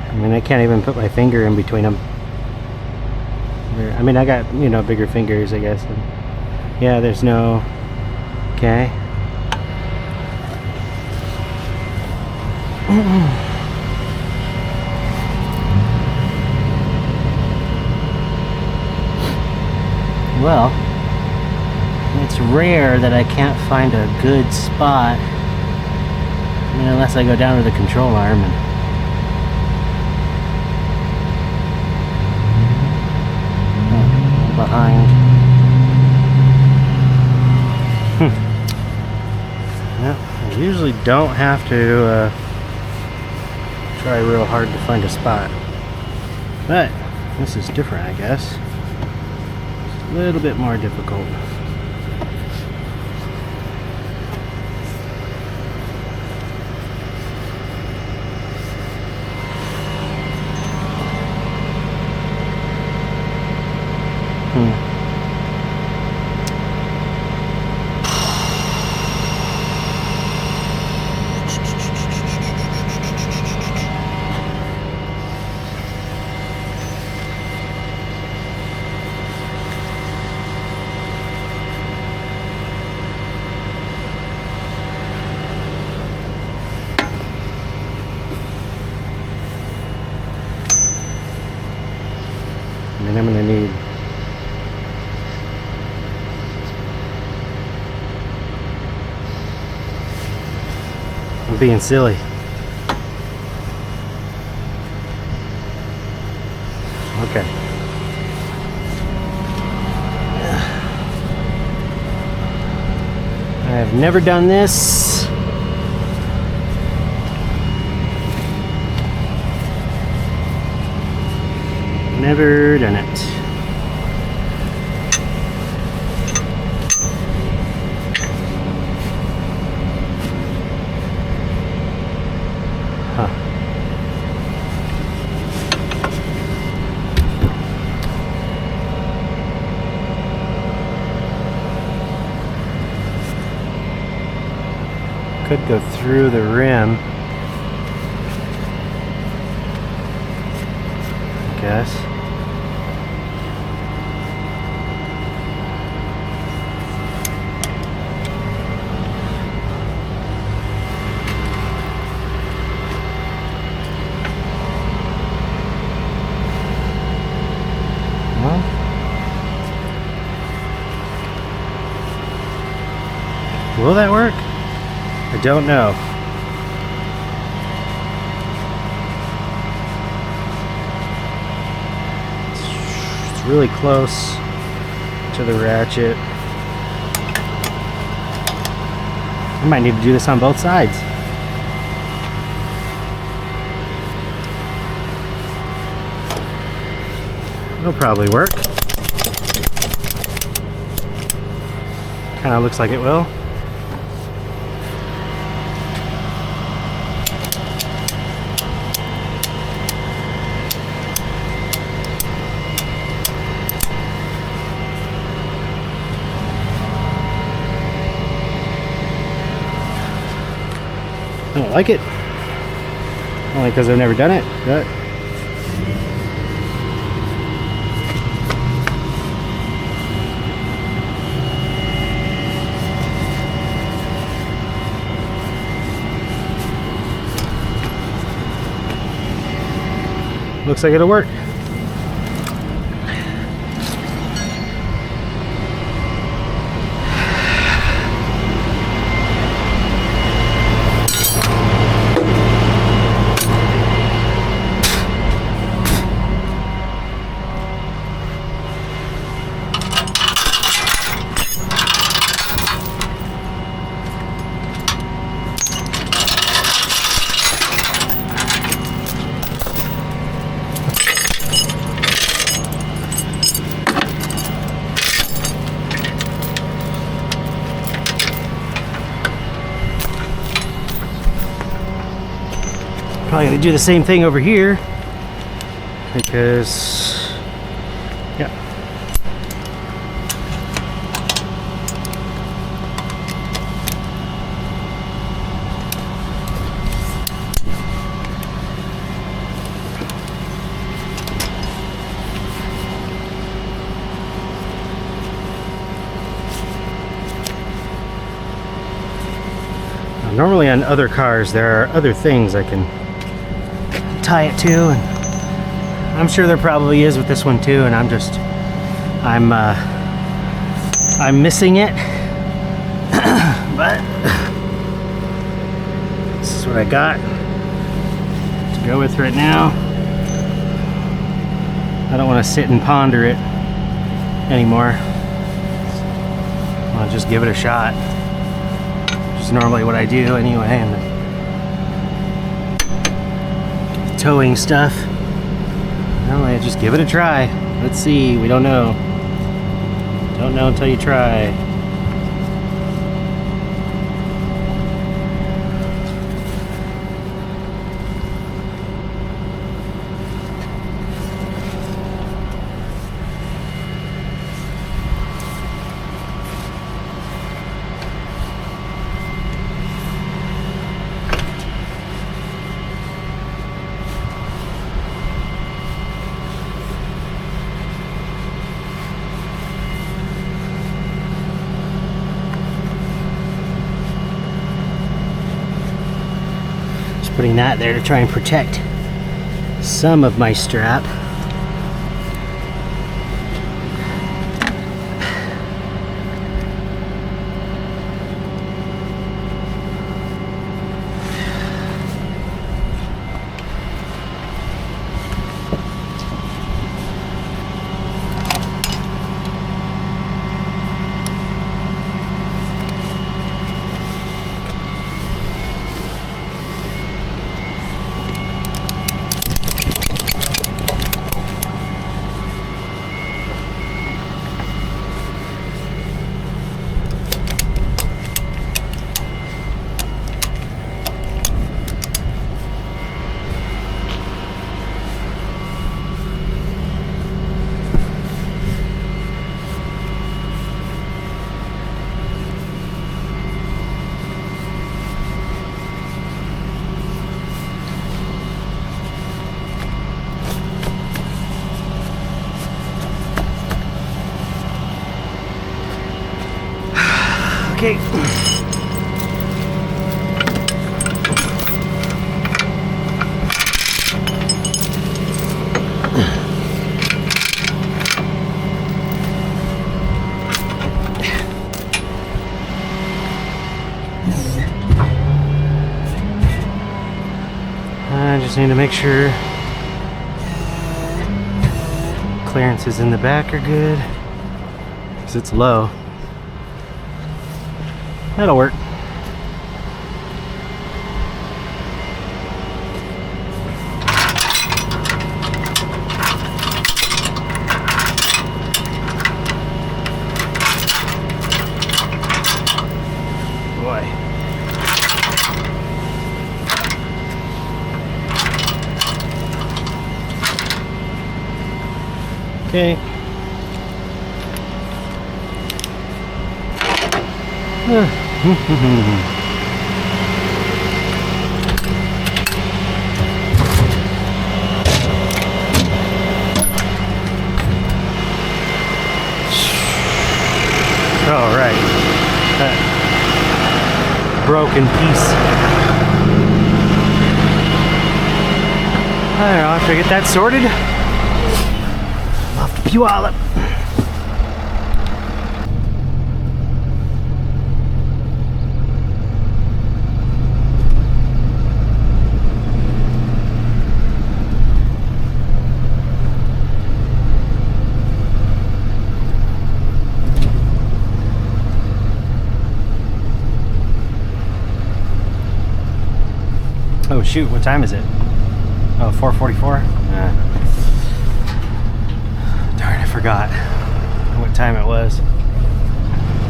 A: I mean, I can't even put my finger in between them. I mean, I got, you know, bigger fingers, I guess. And yeah, there's no, okay. Well, it's rare that I can't find a good spot. I mean, unless I go down to the control arm and behind. Yeah, I usually don't have to try real hard to find a spot, but this is different, I guess. It's a little bit more difficult. And I'm gonna need I'm being silly. Okay. I have never done this. Never done it. Huh. through the rim, I guess. Will that work? I don't know. It's really close to the ratchet. I might need to do this on both sides. It'll probably work. Kind of looks like it will. I don't like it. Only because I've never done it, but looks like it'll work. Probably gonna do the same thing over here because, yeah. Now, normally on other cars there are other things I can tie it to, and I'm sure there probably is with this one too, and I'm missing it. But this is what I got to go with right now. I don't want to sit and ponder it anymore. I'll just give it a shot, which is normally what I do anyway. And towing stuff, well, I just give it a try. Let's see. We don't know. Don't know until you try. Putting that there to try and protect some of my strap. Okay. I just need to make sure clearances in the back are good, because it's low. That'll work. Boy. Okay. All right. Broken piece. I don't know, after I get that sorted, I'll have to puyallup. Oh shoot, what time is it? Oh, 4:44? Darn, I forgot what time it was.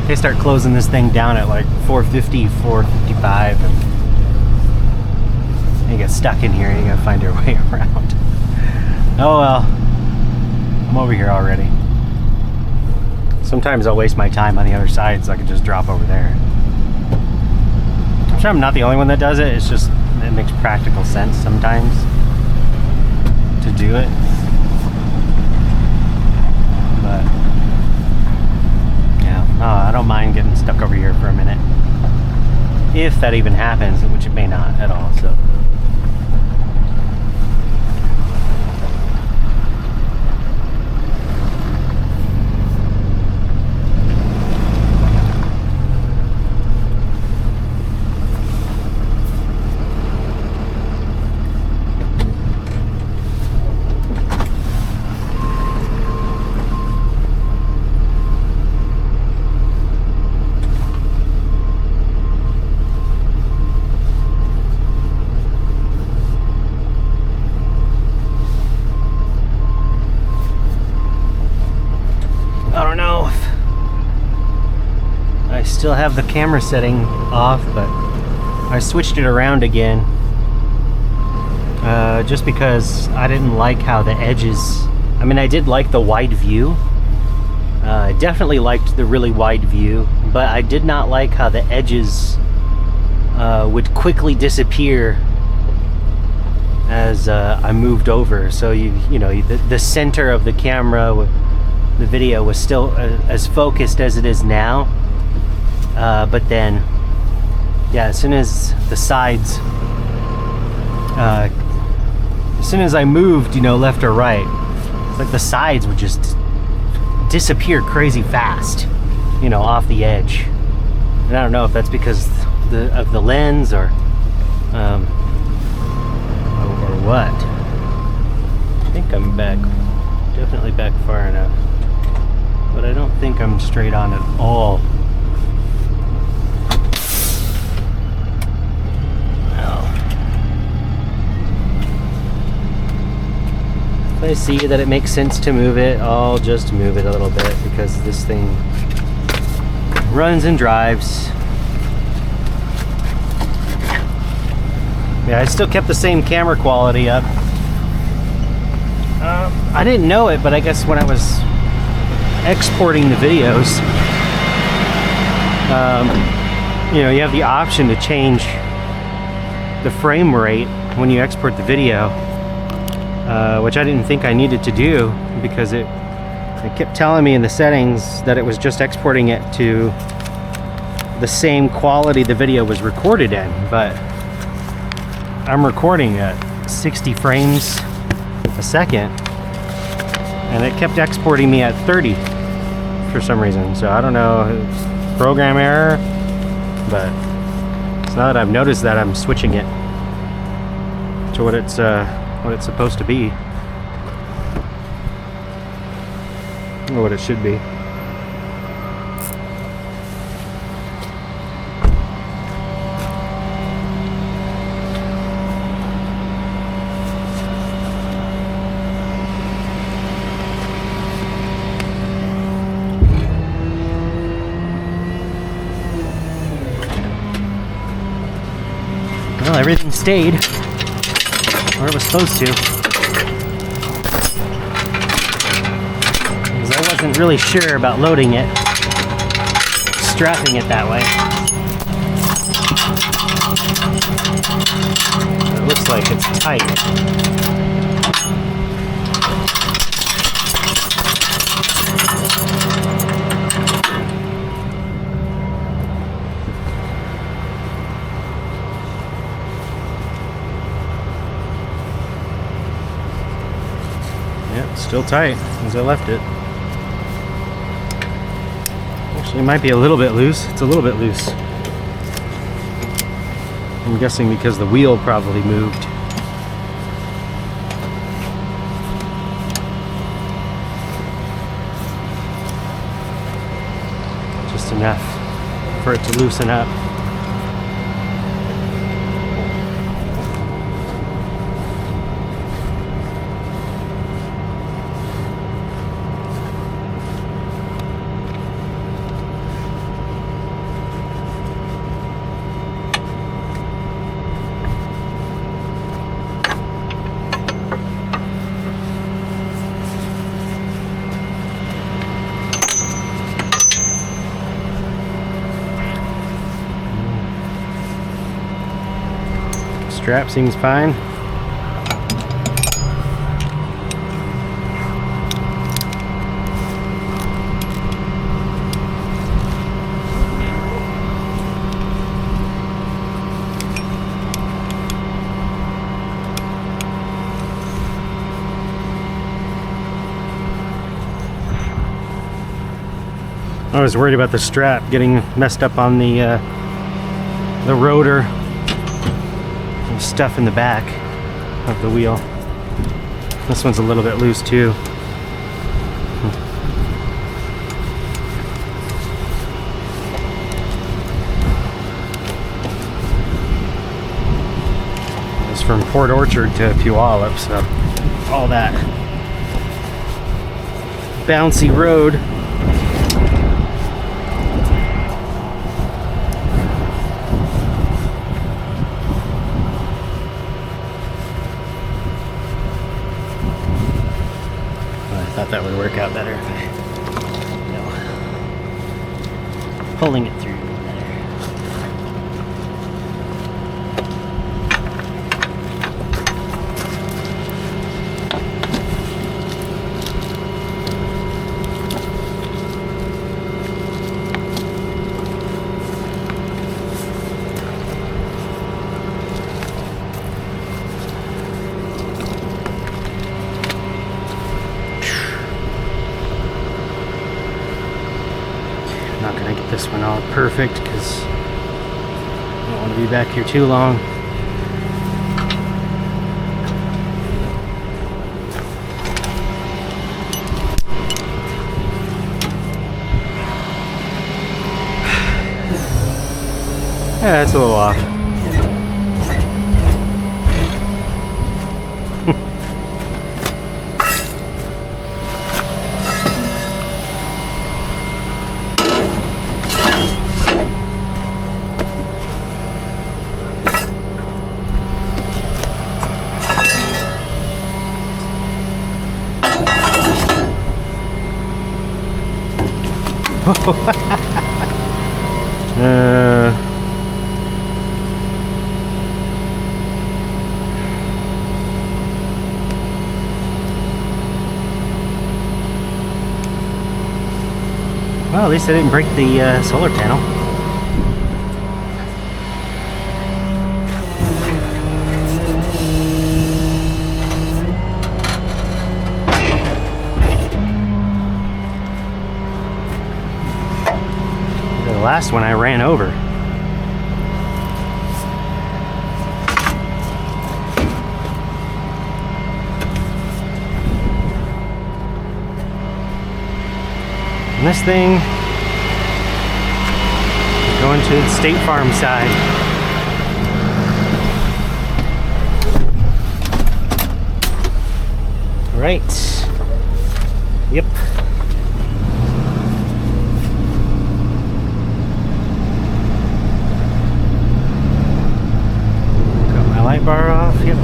A: They start closing this thing down at like 4:50, 4:55. And you get stuck in here and you gotta find your way around. Oh well, I'm over here already. Sometimes I'll waste my time on the other side so I can just drop over there. I'm sure I'm not the only one that does it, it's just it makes practical sense sometimes to do it. But yeah, I don't mind getting stuck over here for a minute. If that even happens, which it may not at all, so. Still have the camera setting off, but I switched it around again just because I didn't like how the edges, I mean, I did like the wide view. I definitely liked the really wide view, but I did not like how the edges would quickly disappear as I moved over. So you know, the center of the camera, the video was still as focused as it is now. But then, yeah, as soon as the sides, as soon as I moved, you know, left or right, it's like the sides would just disappear crazy fast, you know, off the edge. And I don't know if that's because of the lens or what. I think I'm back, definitely back far enough, but I don't think I'm straight on at all. If I see that it makes sense to move it, I'll just move it a little bit because this thing runs and drives. Yeah, I still kept the same camera quality up. I didn't know it, but I guess when I was exporting the videos, you know, you have the option to change the frame rate when you export the video. Which I didn't think I needed to do because it kept telling me in the settings that it was just exporting it to the same quality the video was recorded in, but I'm recording at 60 frames a second and it kept exporting me at 30 for some reason. So I don't know, it's program error, but it's now that I've noticed that, I'm switching it to what it's supposed to be, or what it should be. Well, everything stayed where it was supposed to. Because I wasn't really sure about loading it, strapping it that way. It looks like it's tight. Still tight as I left it. Actually, it might be a little bit loose. It's a little bit loose. I'm guessing because the wheel probably moved. Just enough for it to loosen up. Strap seems fine. I was worried about the strap getting messed up on the rotor and stuff in the back of the wheel. This one's a little bit loose too. It's from Port Orchard to Puyallup, so all that bouncy road. That would work out better. No. Pulling it through Not gonna get this one all perfect because I don't want to be back here too long. Yeah, it's a little off. Well, at least I didn't break the solar panel. last one I ran over. And this thing is going to the State Farm side. Right. Yep. Got my light bar off. Yep.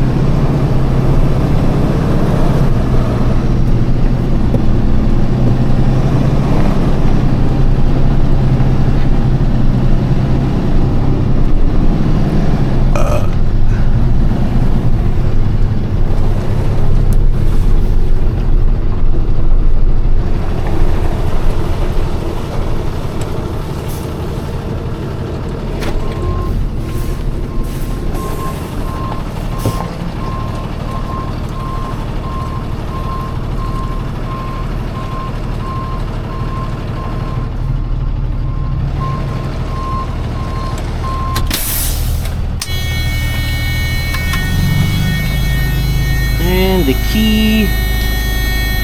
A: And the key,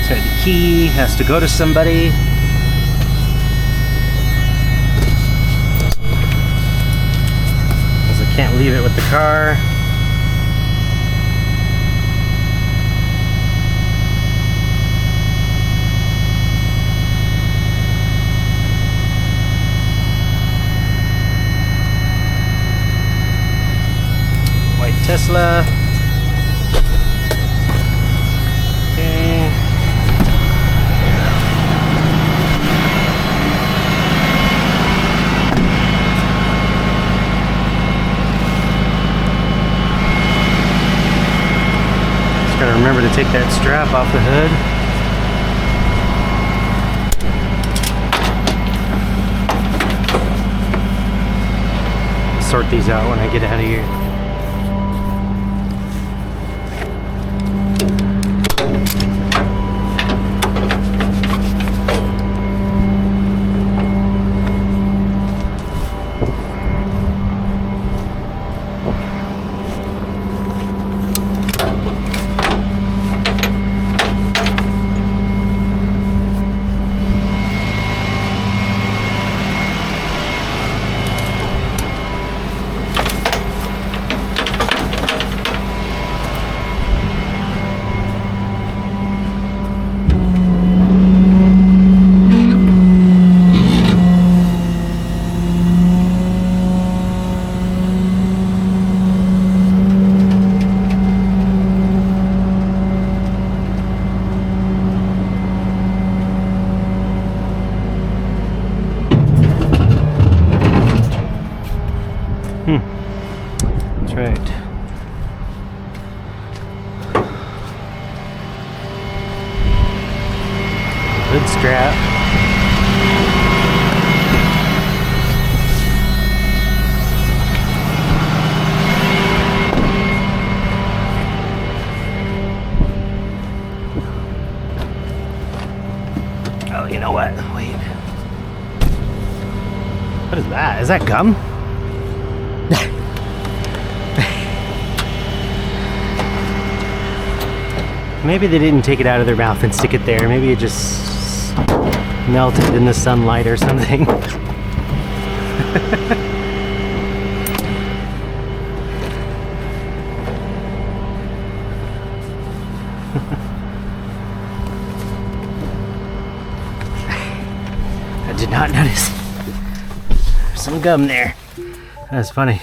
A: sorry, the key has to go to somebody. Because I can't leave it with the car. White Tesla. Gotta remember to take that strap off the hood. Sort these out when I get out of here. That's right. Hood strap. Oh, you know what? Wait. What is that? Is that gum? Maybe they didn't take it out of their mouth and stick it there. Maybe it just melted in the sunlight or something. I did not notice. There's some gum there. That's funny.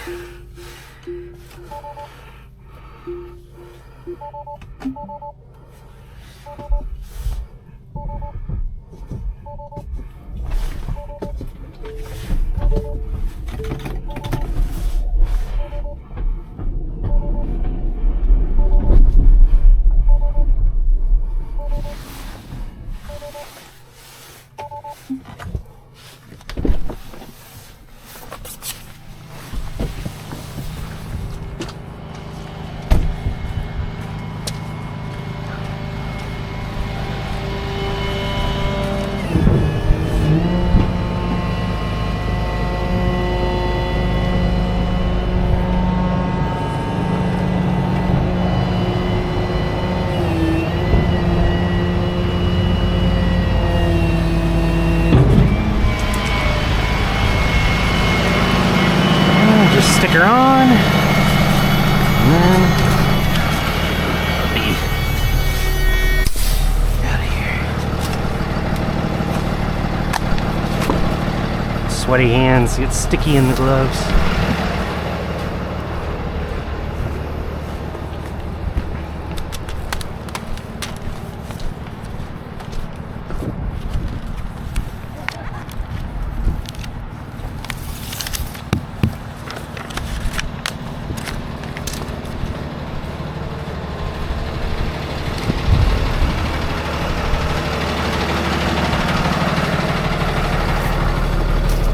A: sweaty hands, get sticky in the gloves.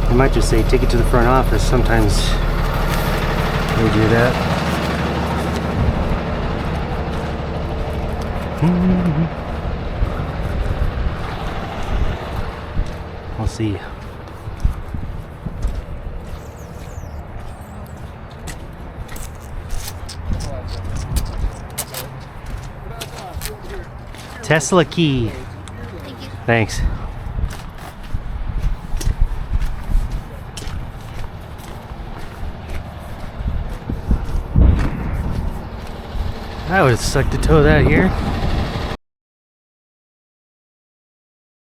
A: I might just say take it to the front office. Sometimes they do that. I'll see. Tesla key. Thanks. I would suck to tow that here.